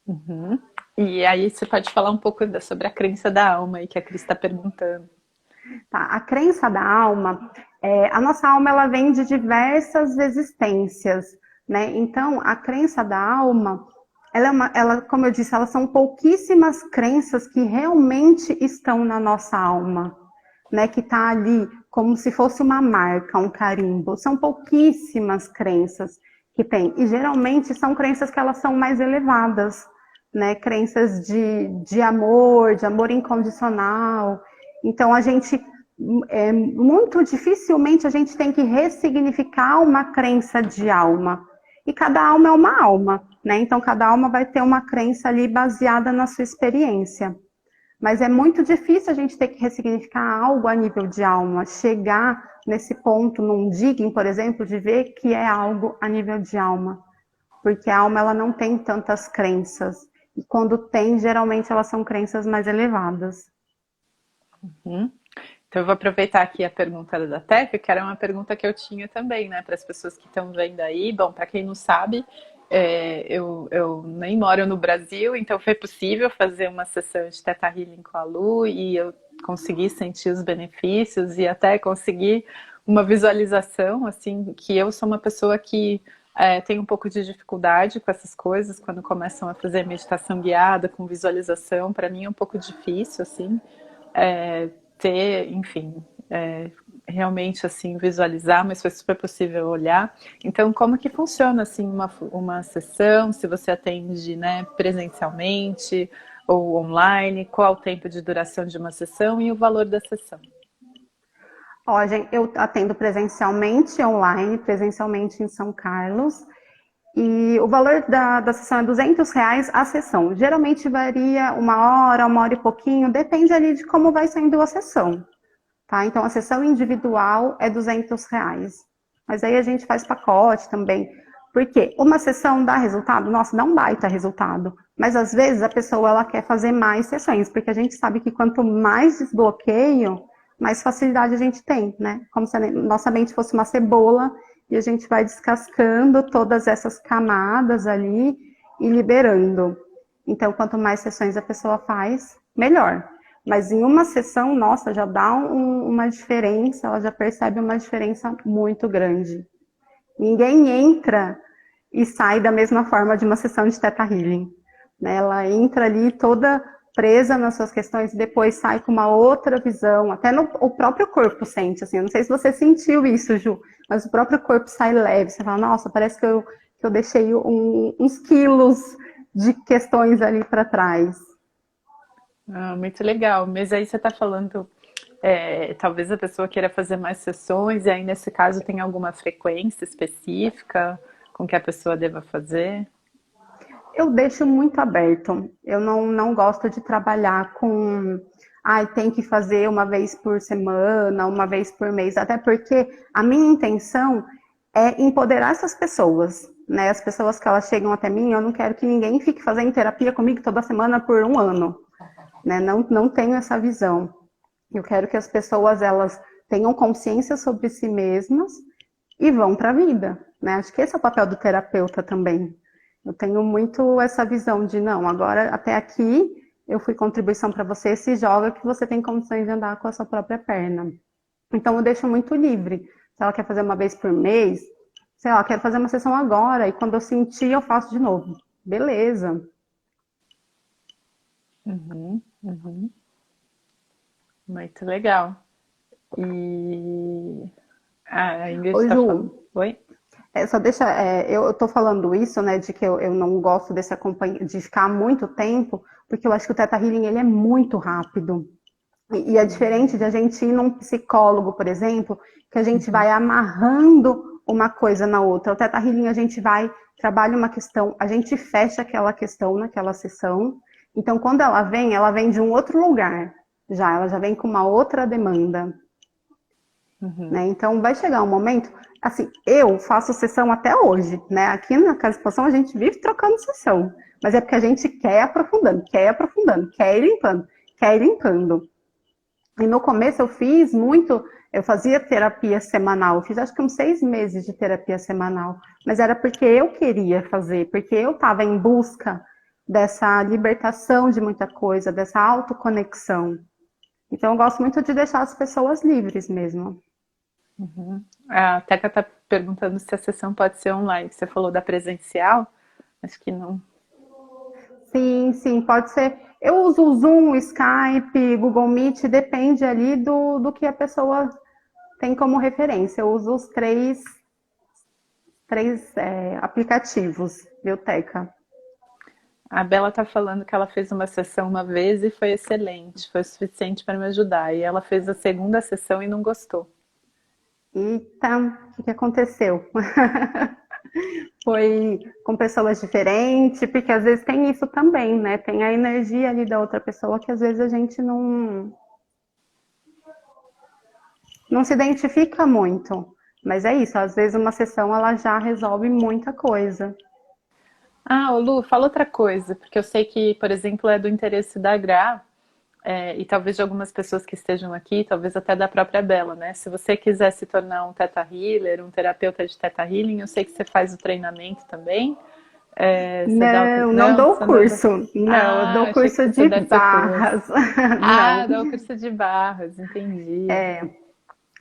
Speaker 2: Uhum. E aí você pode falar um pouco sobre a crença da alma aí que a Cris está perguntando.
Speaker 1: Tá, a crença da alma, a nossa alma ela vem de diversas existências, né? Então, a crença da alma, como eu disse, elas são pouquíssimas crenças que realmente estão na nossa alma, né? Que está ali como se fosse uma marca, um carimbo. São pouquíssimas crenças que tem. E geralmente são crenças que elas são mais elevadas, né? Crenças de amor incondicional. Então, a gente, muito dificilmente, a gente tem que ressignificar uma crença de alma. E cada alma é uma alma, né? Então, cada alma vai ter uma crença ali baseada na sua experiência. Mas é muito difícil a gente ter que ressignificar algo a nível de alma, chegar nesse ponto, num digging, por exemplo, de ver que é algo a nível de alma. Porque a alma, ela não tem tantas crenças. E quando tem, geralmente elas são crenças mais elevadas.
Speaker 2: Uhum. Então eu vou aproveitar aqui a pergunta da Teca, que era uma pergunta que eu tinha também, né, para as pessoas que estão vendo aí. Bom, para quem não sabe, eu nem moro no Brasil, então foi possível fazer uma sessão de Theta Healing com a Lu e eu consegui sentir os benefícios e até consegui uma visualização, assim, que eu sou uma pessoa que tem um pouco de dificuldade com essas coisas, quando começam a fazer meditação guiada com visualização, para mim é um pouco difícil, assim, ter, enfim, realmente assim visualizar, mas foi super possível olhar. Então, como que funciona assim uma sessão? Se você atende, né, presencialmente ou online? Qual o tempo de duração de uma sessão e o valor da sessão?
Speaker 1: Ó, gente, eu atendo presencialmente, online, presencialmente em São Carlos. E o valor da sessão é R$ 200 a sessão. Geralmente varia 1 hora e pouquinho, depende ali de como vai saindo a sessão. Tá? Então, a sessão individual é R$ 200. Mas aí a gente faz pacote também. Porque uma sessão dá resultado? Nossa, dá um baita resultado. Mas às vezes a pessoa ela quer fazer mais sessões, porque a gente sabe que quanto mais desbloqueio, mais facilidade a gente tem, né? Como se a nossa mente fosse uma cebola e a gente vai descascando todas essas camadas ali e liberando. Então, quanto mais sessões a pessoa faz, melhor. Mas em uma sessão, nossa, já dá uma diferença, ela já percebe uma diferença muito grande. Ninguém entra e sai da mesma forma de uma sessão de Theta Healing, né? Ela entra ali toda presa nas suas questões e depois sai com uma outra visão, até o próprio corpo sente, assim, eu não sei se você sentiu isso, Ju, mas o próprio corpo sai leve, você fala, nossa, parece que eu deixei uns quilos de questões ali para trás.
Speaker 2: Ah, muito legal, mas aí você está falando, talvez a pessoa queira fazer mais sessões, e aí nesse caso tem alguma frequência específica com que a pessoa deva fazer?
Speaker 1: Eu deixo muito aberto. Eu não gosto de trabalhar com, tem que fazer uma vez por semana, uma vez por mês, até porque a minha intenção é empoderar essas pessoas, né? As pessoas que elas chegam até mim, eu não quero que ninguém fique fazendo terapia comigo toda semana por um ano, né? Não tenho essa visão. Eu quero que as pessoas elas tenham consciência sobre si mesmas e vão para a vida, né? Acho que esse é o papel do terapeuta também. Eu tenho muito essa visão de, não, agora até aqui eu fui contribuição para você, se joga que você tem condições de andar com a sua própria perna. Então eu deixo muito livre. Se ela quer fazer uma vez por mês, sei lá, quero fazer uma sessão agora, e quando eu sentir eu faço de novo. Beleza.
Speaker 2: Uhum, uhum. Muito legal. E a Ingrid
Speaker 1: Ô,
Speaker 2: está falando.
Speaker 1: Ju,
Speaker 2: Oi?
Speaker 1: só deixa, eu tô falando isso, né, de que eu não gosto desse de ficar muito tempo, porque eu acho que o Theta Healing, ele é muito rápido. E é diferente de a gente ir num psicólogo, por exemplo, que a gente
Speaker 2: Uhum,
Speaker 1: vai amarrando uma coisa na outra. O Theta Healing, a gente vai, trabalha uma questão, a gente fecha aquela questão naquela sessão. Então, quando ela vem de um outro lugar, ela já vem com uma outra demanda,
Speaker 2: uhum.
Speaker 1: né? Então, vai chegar um momento, assim, eu faço sessão até hoje, né? Aqui na Casa de Expansão a gente vive trocando sessão, mas é porque a gente quer aprofundando, quer ir limpando, quer ir limpando. E no começo eu fiz muito, eu fazia terapia semanal, eu fiz acho que uns 6 meses de terapia semanal, mas era porque eu queria fazer, porque eu estava em busca dessa libertação de muita coisa, dessa autoconexão. Então eu gosto muito de deixar as pessoas livres mesmo.
Speaker 2: Uhum. A Teca está perguntando se a sessão pode ser online. Você falou da presencial? Acho que não.
Speaker 1: Sim, sim, pode ser. Eu uso o Zoom, o Skype, Google Meet, depende ali do que a pessoa tem como referência. Eu uso os três aplicativos, Biblioteca.
Speaker 2: A Bela está falando que ela fez uma sessão uma vez e foi excelente, foi suficiente para me ajudar. E ela fez a segunda sessão e não gostou.
Speaker 1: Eita, o que aconteceu? Foi com pessoas diferentes, porque às vezes tem isso também, né? Tem a energia ali da outra pessoa que às vezes a gente não se identifica muito. Mas é isso, às vezes uma sessão ela já resolve muita coisa.
Speaker 2: Ah, ô Lu, fala outra coisa, porque eu sei que, por exemplo, é do interesse da Gra, e talvez de algumas pessoas que estejam aqui, talvez até da própria Bela, né? Se você quiser se tornar um Theta Healer, um terapeuta de Theta Healing, eu sei que você faz o treinamento também. Você dá o
Speaker 1: Não, não
Speaker 2: Não?
Speaker 1: dou
Speaker 2: Você não dá...
Speaker 1: curso. Não, eu
Speaker 2: Ah,
Speaker 1: dou
Speaker 2: achei que
Speaker 1: curso
Speaker 2: você
Speaker 1: de
Speaker 2: desse o curso.
Speaker 1: barras.
Speaker 2: Ah,
Speaker 1: Não.
Speaker 2: dá o curso de barras, entendi.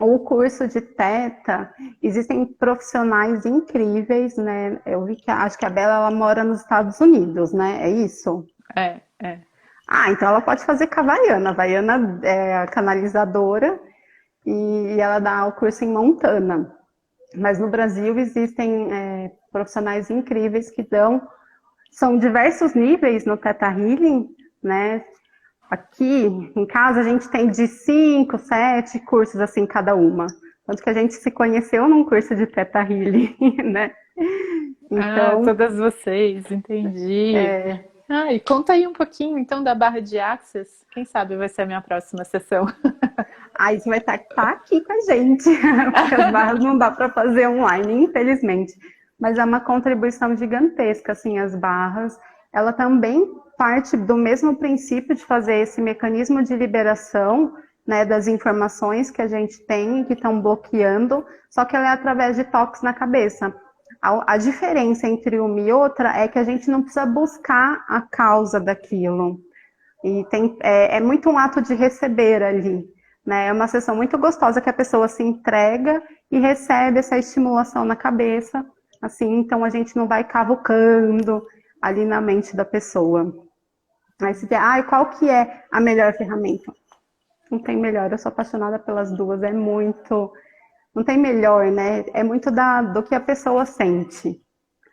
Speaker 1: O curso de Teta, existem profissionais incríveis, né? Eu vi que acho que a Bela ela mora nos Estados Unidos, né? É isso?
Speaker 2: É, é.
Speaker 1: Ah, então ela pode fazer com a Vaiana. A Vaiana é a canalizadora e ela dá o curso em Montana. Mas no Brasil existem profissionais incríveis que dão, são diversos níveis no Theta Healing, né? Aqui em casa a gente tem de 5, 7 cursos assim cada uma. Tanto que a gente se conheceu num curso de Theta Healing, né?
Speaker 2: Ah,
Speaker 1: Então,
Speaker 2: todas vocês, entendi. Ah, e conta aí um pouquinho então da barra de Access. Quem sabe vai ser a minha próxima sessão.
Speaker 1: aí você vai estar tá aqui com a gente, porque as barras não dá para fazer online, infelizmente. Mas é uma contribuição gigantesca, assim, as barras. Ela também parte do mesmo princípio de fazer esse mecanismo de liberação, né, das informações que a gente tem e que estão bloqueando, só que ela é através de toques na cabeça. A diferença entre uma e outra é que a gente não precisa buscar a causa daquilo. E é muito um ato de receber ali. Né? É uma sessão muito gostosa que a pessoa se entrega e recebe essa estimulação na cabeça. Assim, então a gente não vai cavucando ali na mente da pessoa. Aí você diz, qual que é a melhor ferramenta? Não tem melhor, eu sou apaixonada pelas duas, é muito. Não tem melhor, né? É muito do que a pessoa sente.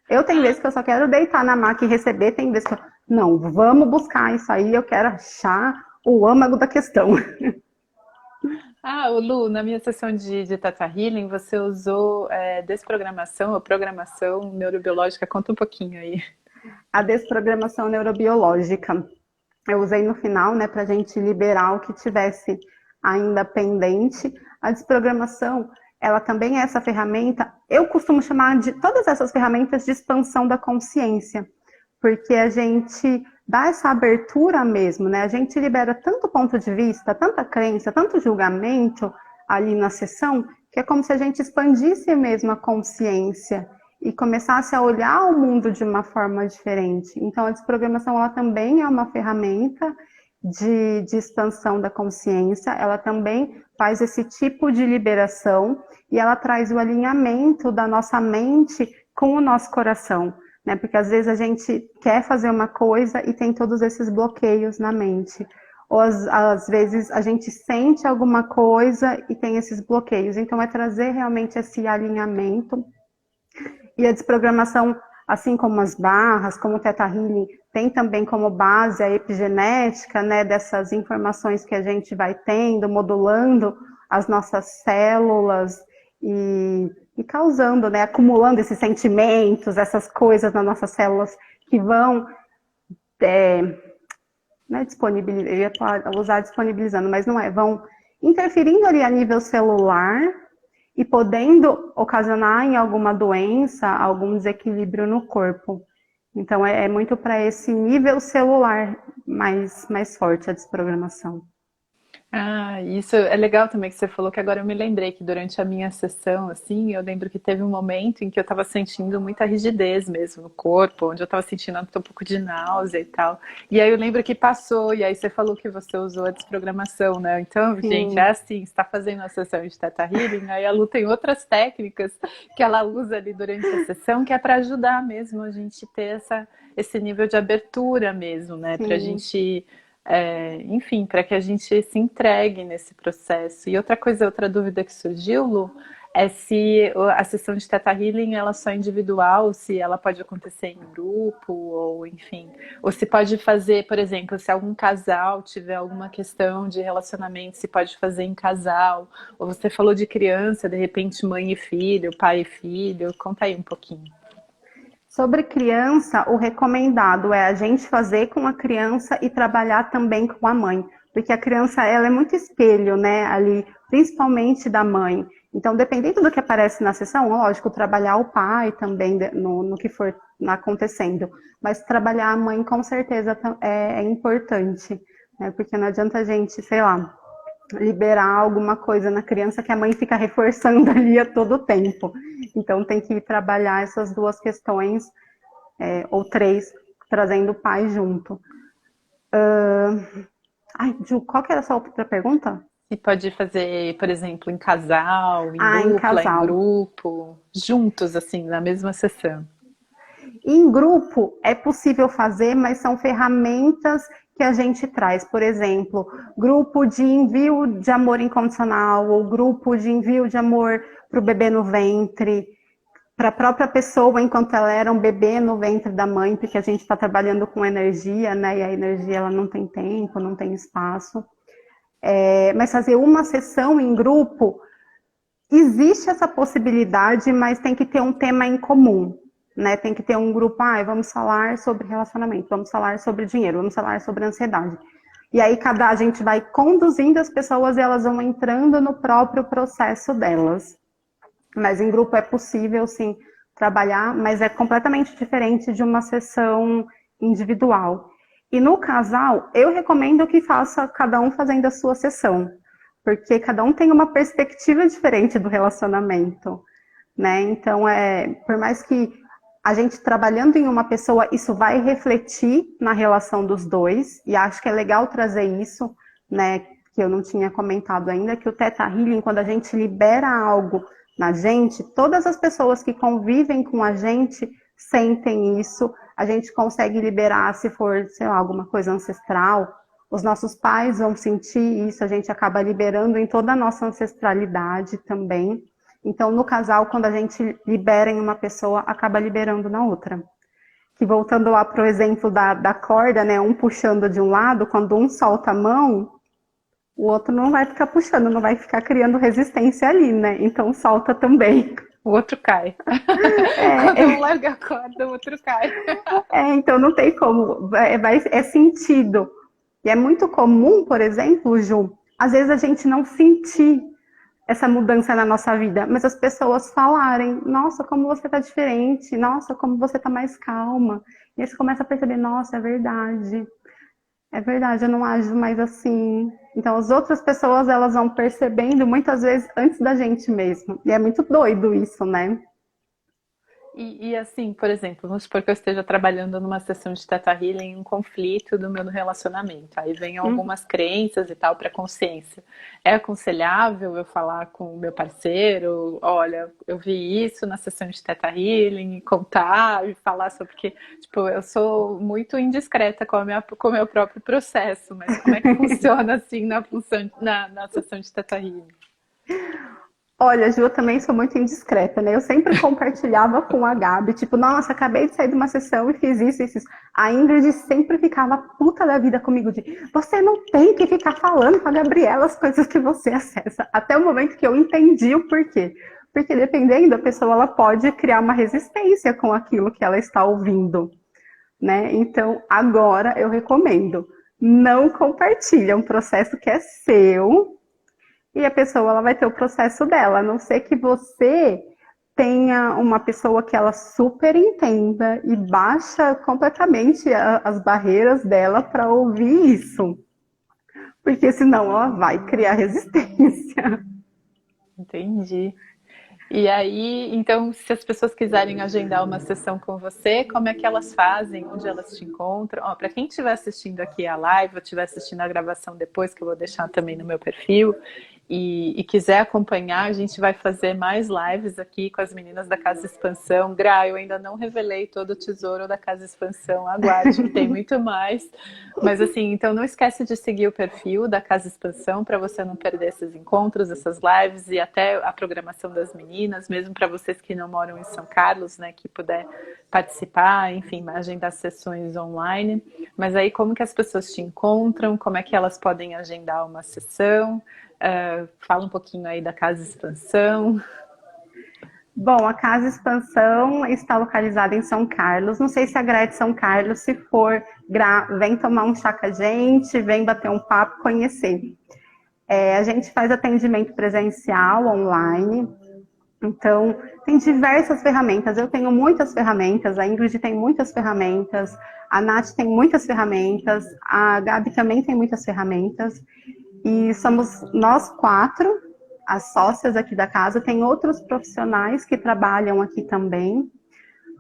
Speaker 1: Eu tenho vezes que eu só quero deitar na maca e receber, tem vezes que eu, não, vamos buscar isso aí, eu quero achar o âmago da questão.
Speaker 2: Ah, ô Lu, na minha sessão de Theta Healing, você usou desprogramação ou programação neurobiológica. Conta um pouquinho aí.
Speaker 1: A desprogramação neurobiológica, eu usei no final, né, para a gente liberar o que tivesse ainda pendente. A desprogramação, ela também é essa ferramenta, eu costumo chamar de todas essas ferramentas de expansão da consciência, porque a gente dá essa abertura mesmo, né? A gente libera tanto ponto de vista, tanta crença, tanto julgamento ali na sessão, que é como se a gente expandisse mesmo a consciência e começasse a olhar o mundo de uma forma diferente. Então, a desprogramação ela também é uma ferramenta de expansão da consciência, ela também faz esse tipo de liberação e ela traz o alinhamento da nossa mente com o nosso coração. né? Porque às vezes a gente quer fazer uma coisa e tem todos esses bloqueios na mente. Ou às vezes a gente sente alguma coisa e tem esses bloqueios. Então é trazer realmente esse alinhamento. E a desprogramação, assim como as barras, como o Theta Healing, tem também como base a epigenética, né, dessas informações que a gente vai tendo, modulando as nossas células e causando, né, acumulando esses sentimentos, essas coisas nas nossas células que vão né, eu ia usar disponibilizando, mas não é, vão interferindo ali a nível celular e podendo ocasionar em alguma doença, algum desequilíbrio no corpo. Então é muito para esse nível celular mais forte a desprogramação.
Speaker 2: Ah, isso é legal também que você falou, que agora eu me lembrei que durante a minha sessão, assim, eu lembro que teve um momento em que eu estava sentindo muita rigidez mesmo no corpo, onde eu estava sentindo até um pouco de náusea e tal. E aí eu lembro que passou, e aí você falou que você usou a desprogramação, né? Então, gente, é assim, você está fazendo a sessão de Theta Healing, aí a Lu tem outras técnicas que ela usa ali durante a sessão, que é para ajudar mesmo a gente ter esse nível de abertura mesmo, né? Para a gente... enfim, para que a gente se entregue nesse processo. E outra dúvida que surgiu, Lu, é se a sessão de Theta Healing ela é só individual, se ela pode acontecer em grupo, ou enfim, ou se pode fazer, por exemplo, se algum casal tiver alguma questão de relacionamento, se pode fazer em casal, ou você falou de criança, de repente mãe e filho, pai e filho, conta aí um pouquinho.
Speaker 1: Sobre criança, o recomendado é a gente fazer com a criança e trabalhar também com a mãe, porque a criança ela é muito espelho, né, ali, principalmente da mãe. Então, dependendo do que aparece na sessão, lógico, trabalhar o pai também no que for acontecendo, mas trabalhar a mãe com certeza é importante, né, porque não adianta a gente, sei lá, liberar alguma coisa na criança que a mãe fica reforçando ali a todo tempo. Então tem que trabalhar essas duas questões, ou três, trazendo o pai junto. Ai, Ju, qual que era a sua outra pergunta?
Speaker 2: E pode fazer, por exemplo, em casal, em
Speaker 1: Em
Speaker 2: dupla, em
Speaker 1: casal.
Speaker 2: grupo, juntos, assim, na mesma sessão.
Speaker 1: Em grupo é possível fazer, mas são ferramentas que a gente traz. Por exemplo, grupo de envio de amor incondicional, ou grupo de envio de amor para o bebê no ventre, para a própria pessoa enquanto ela era um bebê no ventre da mãe, porque a gente está trabalhando com energia, né? E a energia ela não tem tempo, não tem espaço. Mas fazer uma sessão em grupo, existe essa possibilidade, mas tem que ter um tema em comum. Né? Tem que ter um grupo, vamos falar sobre relacionamento, vamos falar sobre dinheiro, vamos falar sobre ansiedade. E aí a gente vai conduzindo as pessoas e elas vão entrando no próprio processo delas. Mas em grupo é possível, sim, trabalhar, mas é completamente diferente de uma sessão individual. E no casal, eu recomendo que faça cada um fazendo a sua sessão, porque cada um tem uma perspectiva diferente do relacionamento, né? Então, por mais que a gente trabalhando em uma pessoa, isso vai refletir na relação dos dois, e acho que é legal trazer isso, né, que eu não tinha comentado ainda, que o Theta Healing, quando a gente libera algo na gente, todas as pessoas que convivem com a gente sentem isso, a gente consegue liberar se for, sei lá, alguma coisa ancestral, os nossos pais vão sentir isso, a gente acaba liberando em toda a nossa ancestralidade também. Então, no casal, quando a gente libera em uma pessoa, acaba liberando na outra. Que voltando lá para o exemplo da corda, né, um puxando de um lado, quando um solta a mão, o outro não vai ficar puxando, não vai ficar criando resistência ali, né? Então solta também.
Speaker 2: O outro cai. Quando um larga a corda, o outro cai.
Speaker 1: Então não tem como, é sentido. E é muito comum, por exemplo, Ju, às vezes a gente não sentir essa mudança na nossa vida, mas as pessoas falarem, nossa, como você tá diferente, nossa, como você tá mais calma. E aí você começa a perceber, nossa, é verdade, eu não ajo mais assim. Então as outras pessoas, elas vão percebendo muitas vezes antes da gente mesmo. E é muito doido isso, né?
Speaker 2: E assim, por exemplo, vamos supor que eu esteja trabalhando numa sessão de Theta Healing, um conflito do meu relacionamento. Aí vem
Speaker 1: Uhum.
Speaker 2: algumas crenças e tal para consciência. É aconselhável eu falar com o meu parceiro, olha, eu vi isso na sessão de Theta Healing, e contar e falar sobre porque, tipo, eu sou muito indiscreta com o meu próprio processo, mas como é que funciona assim na sessão de Theta Healing?
Speaker 1: Olha, Ju, eu também sou muito indiscreta, né? Eu sempre compartilhava com a Gabi, tipo, nossa, acabei de sair de uma sessão e fiz isso, isso, isso. A Ingrid sempre ficava puta da vida comigo de, você não tem que ficar falando com a Gabriela as coisas que você acessa. Até o momento que eu entendi o porquê. Porque dependendo, a pessoa ela pode criar uma resistência com aquilo que ela está ouvindo, né? Então, agora eu recomendo, não compartilhe, é um processo que é seu, e a pessoa ela vai ter o processo dela, a não ser que você tenha uma pessoa que ela super entenda e baixa completamente as barreiras dela para ouvir isso, porque senão ela vai criar resistência.
Speaker 2: Entendi. E aí, então, se as pessoas quiserem agendar uma sessão com você, como é que elas fazem? Onde elas te encontram? Ó, para quem estiver assistindo aqui a live, ou estiver assistindo a gravação depois, que eu vou deixar também no meu perfil, e quiser acompanhar, a gente vai fazer mais lives aqui com as meninas da Casa Expansão. Gra, eu ainda não revelei todo o tesouro da Casa Expansão, aguarde que tem muito mais. Mas assim, então não esquece de seguir o perfil da Casa Expansão para você não perder esses encontros, essas lives e até a programação das meninas, mesmo para vocês que não moram em São Carlos, né, que puder participar, enfim, agendar sessões online. Mas aí como que as pessoas te encontram? Como é que elas podem agendar uma sessão? Fala um pouquinho aí da Casa Expansão.
Speaker 1: Bom, a Casa Expansão está localizada em São Carlos. Não sei se a Gra é de São Carlos. Se for, Gra, vem tomar um chá com a gente, vem bater um papo, conhecer. A gente faz atendimento presencial, online. Então, tem diversas ferramentas. Eu tenho muitas ferramentas, a Ingrid tem muitas ferramentas, a Nath tem muitas ferramentas, a Gabi também tem muitas ferramentas. E somos nós quatro, as sócias aqui da casa. Tem outros profissionais que trabalham aqui também.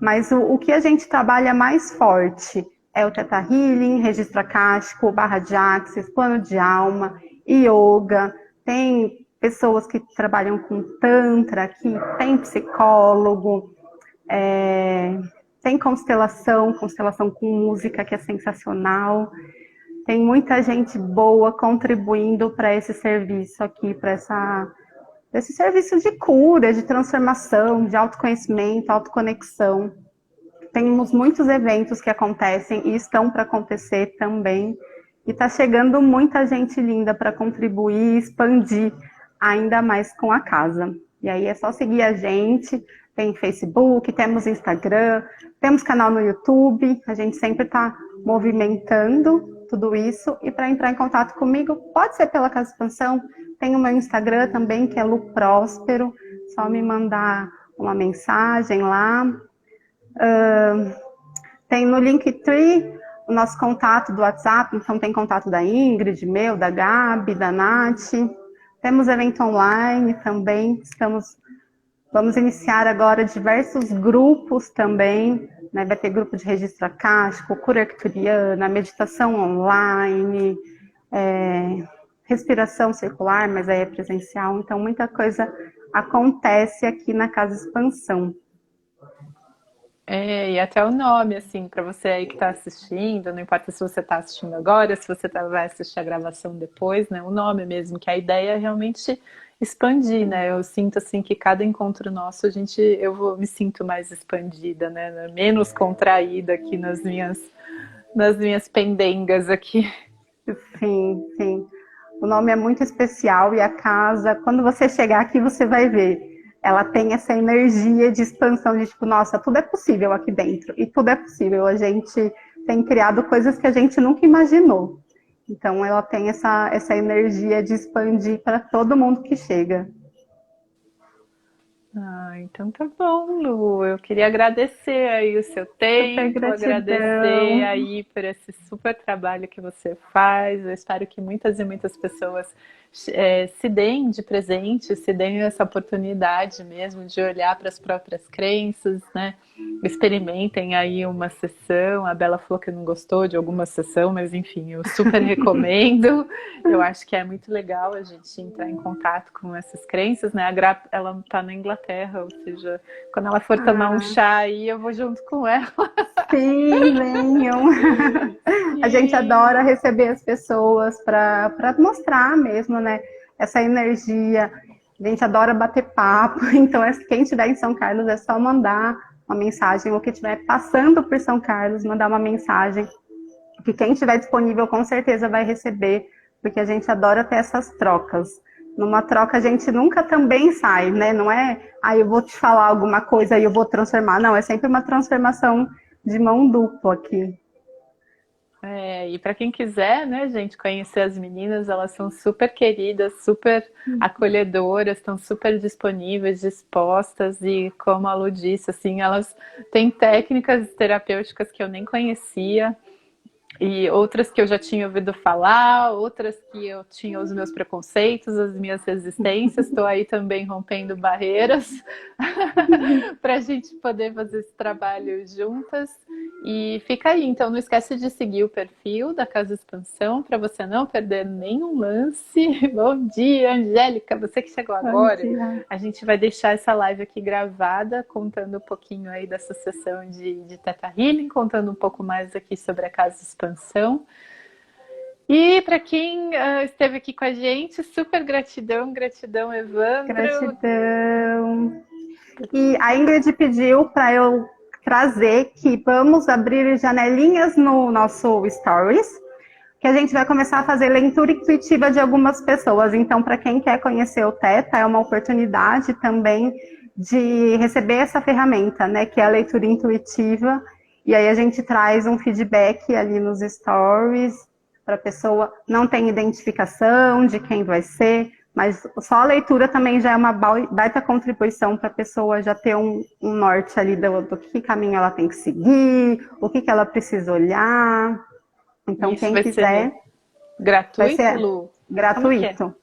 Speaker 1: Mas o que a gente trabalha mais forte é o Theta Healing, registro acástico, barra de axis, plano de alma, yoga. Tem pessoas que trabalham com tantra aqui, tem psicólogo, tem constelação com música que é sensacional. Tem muita gente boa contribuindo para esse serviço aqui, para esse serviço de cura, de transformação, de autoconhecimento, autoconexão. Temos muitos eventos que acontecem e estão para acontecer também. E está chegando muita gente linda para contribuir, expandir ainda mais com a casa. E aí é só seguir a gente, tem Facebook, temos Instagram, temos canal no YouTube, a gente sempre está movimentando tudo isso. E para entrar em contato comigo, pode ser pela Casa Expansão, tem o meu Instagram também, que é Lu Próspero, só me mandar uma mensagem lá. Tem no Linktree o nosso contato do WhatsApp, então tem contato da Ingrid, meu, da Gabi, da Nath. Temos evento online também, vamos iniciar agora diversos grupos também, né? Vai ter grupo de registro acástico, cura arcturiana, meditação online, respiração circular, mas aí é presencial, então muita coisa acontece aqui na Casa Expansão.
Speaker 2: E até o nome, assim, para você aí que está assistindo, não importa se você está assistindo agora, se você vai assistir a gravação depois, né? O nome mesmo, que a ideia é realmente expandir, né? Eu sinto, assim, que cada encontro nosso, me sinto mais expandida, né? Menos contraída aqui nas minhas pendengas aqui.
Speaker 1: Sim, sim. O nome é muito especial e a casa, quando você chegar aqui, você vai ver. Ela tem essa energia de expansão, de tipo, nossa, tudo é possível aqui dentro. E tudo é possível. A gente tem criado coisas que a gente nunca imaginou. Então, ela tem essa energia de expandir para todo mundo que chega.
Speaker 2: Então tá bom, Lu. Eu queria agradecer aí o seu
Speaker 1: Super
Speaker 2: tempo, agradecer
Speaker 1: gratidão.
Speaker 2: aí por esse super trabalho que você faz. Eu espero que muitas e muitas pessoas se deem de presente, se deem essa oportunidade mesmo de olhar para as próprias crenças, né? Experimentem aí uma sessão. A Bela falou que não gostou de alguma sessão, mas enfim, eu super recomendo. Eu acho que é muito legal a gente entrar em contato com essas crenças, né? A Gra, ela está na Inglaterra, ou seja, quando ela for tomar um chá aí, eu vou junto com ela.
Speaker 1: Sim, venham. A gente adora receber as pessoas para mostrar mesmo, né? Essa energia. A gente adora bater papo. Então, quem estiver em São Carlos é só mandar uma mensagem, ou que estiver passando por São Carlos, mandar uma mensagem. Que quem estiver disponível com certeza vai receber, porque a gente adora ter essas trocas. Numa troca a gente nunca também sai, né? Não é, eu vou te falar alguma coisa e eu vou transformar. Não, é sempre uma transformação de mão dupla aqui.
Speaker 2: E para quem quiser, né, gente, conhecer as meninas, elas são super queridas, super acolhedoras, estão super disponíveis, dispostas, e como a Lu disse, assim, elas têm técnicas terapêuticas que eu nem conhecia, e outras que eu já tinha ouvido falar, outras que eu tinha os meus preconceitos, as minhas resistências. Estou aí também rompendo barreiras para a gente poder fazer esse trabalho juntas. E fica aí, então não esquece de seguir o perfil da Casa Expansão para você não perder nenhum lance. Bom dia, Angélica, você que chegou agora. A gente vai deixar essa live aqui gravada, contando um pouquinho aí dessa sessão de Theta Healing, contando um pouco mais aqui sobre a Casa Expansão. E para quem esteve aqui com a gente, super gratidão, Evandro.
Speaker 1: Gratidão. E a Ingrid pediu para eu trazer que vamos abrir janelinhas no nosso Stories, que a gente vai começar a fazer leitura intuitiva de algumas pessoas. Então, para quem quer conhecer o Theta, é uma oportunidade também de receber essa ferramenta, né, que é a leitura intuitiva. E aí a gente traz um feedback ali nos stories, para a pessoa não tem identificação de quem vai ser, mas só a leitura também já é uma baita contribuição para a pessoa já ter um norte ali do que caminho ela tem que seguir, o que ela precisa olhar. Então,
Speaker 2: isso
Speaker 1: quem quiser...
Speaker 2: Gratuito,
Speaker 1: vai ser
Speaker 2: Lu?
Speaker 1: gratuito.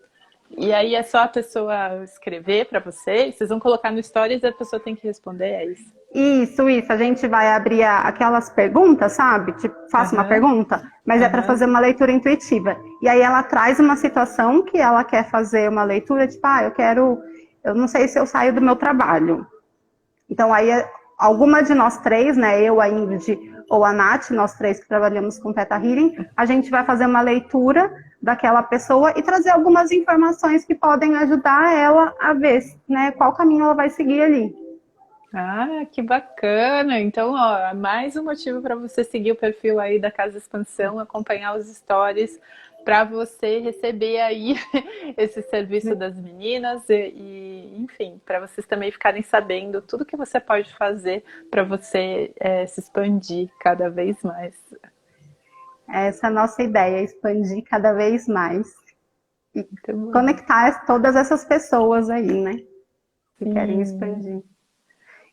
Speaker 2: E aí é só a pessoa escrever para vocês vão colocar no Stories e a pessoa tem que responder, é isso? Isso.
Speaker 1: A gente vai abrir aquelas perguntas, sabe? Tipo, faça uma pergunta, mas é para fazer uma leitura intuitiva. E aí ela traz uma situação que ela quer fazer uma leitura, tipo, eu não sei se eu saio do meu trabalho. Então aí alguma de nós três, né, eu, a Ingrid ou a Nath, nós três que trabalhamos com Theta Healing, a gente vai fazer uma leitura daquela pessoa e trazer algumas informações que podem ajudar ela a ver, né, qual caminho ela vai seguir ali.
Speaker 2: Ah, que bacana! Então, ó, mais um motivo para você seguir o perfil aí da Casa Expansão, acompanhar os stories, para você receber aí esse serviço das meninas e enfim, para vocês também ficarem sabendo tudo que você pode fazer para você se expandir cada vez mais.
Speaker 1: Essa é a nossa ideia, expandir cada vez mais e conectar todas essas pessoas aí, né, que querem expandir.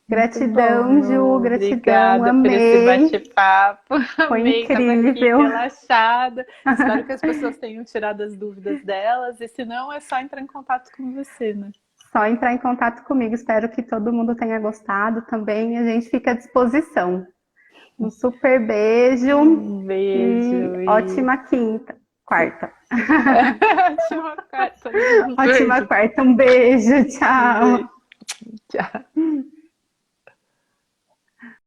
Speaker 1: Gratidão, Ju, gratidão,
Speaker 2: obrigada
Speaker 1: amei.
Speaker 2: por esse bate-papo.
Speaker 1: Foi incrível.
Speaker 2: Relaxada. Espero que as pessoas tenham tirado as dúvidas delas. E se não, é só entrar em contato com você, né?
Speaker 1: Só entrar em contato comigo. Espero que todo mundo tenha gostado também. A gente fica à disposição. Um super beijo.
Speaker 2: Um beijo.
Speaker 1: E ótima quarta.
Speaker 2: Ótima quarta.
Speaker 1: Ótima quarta. Um beijo. Tchau.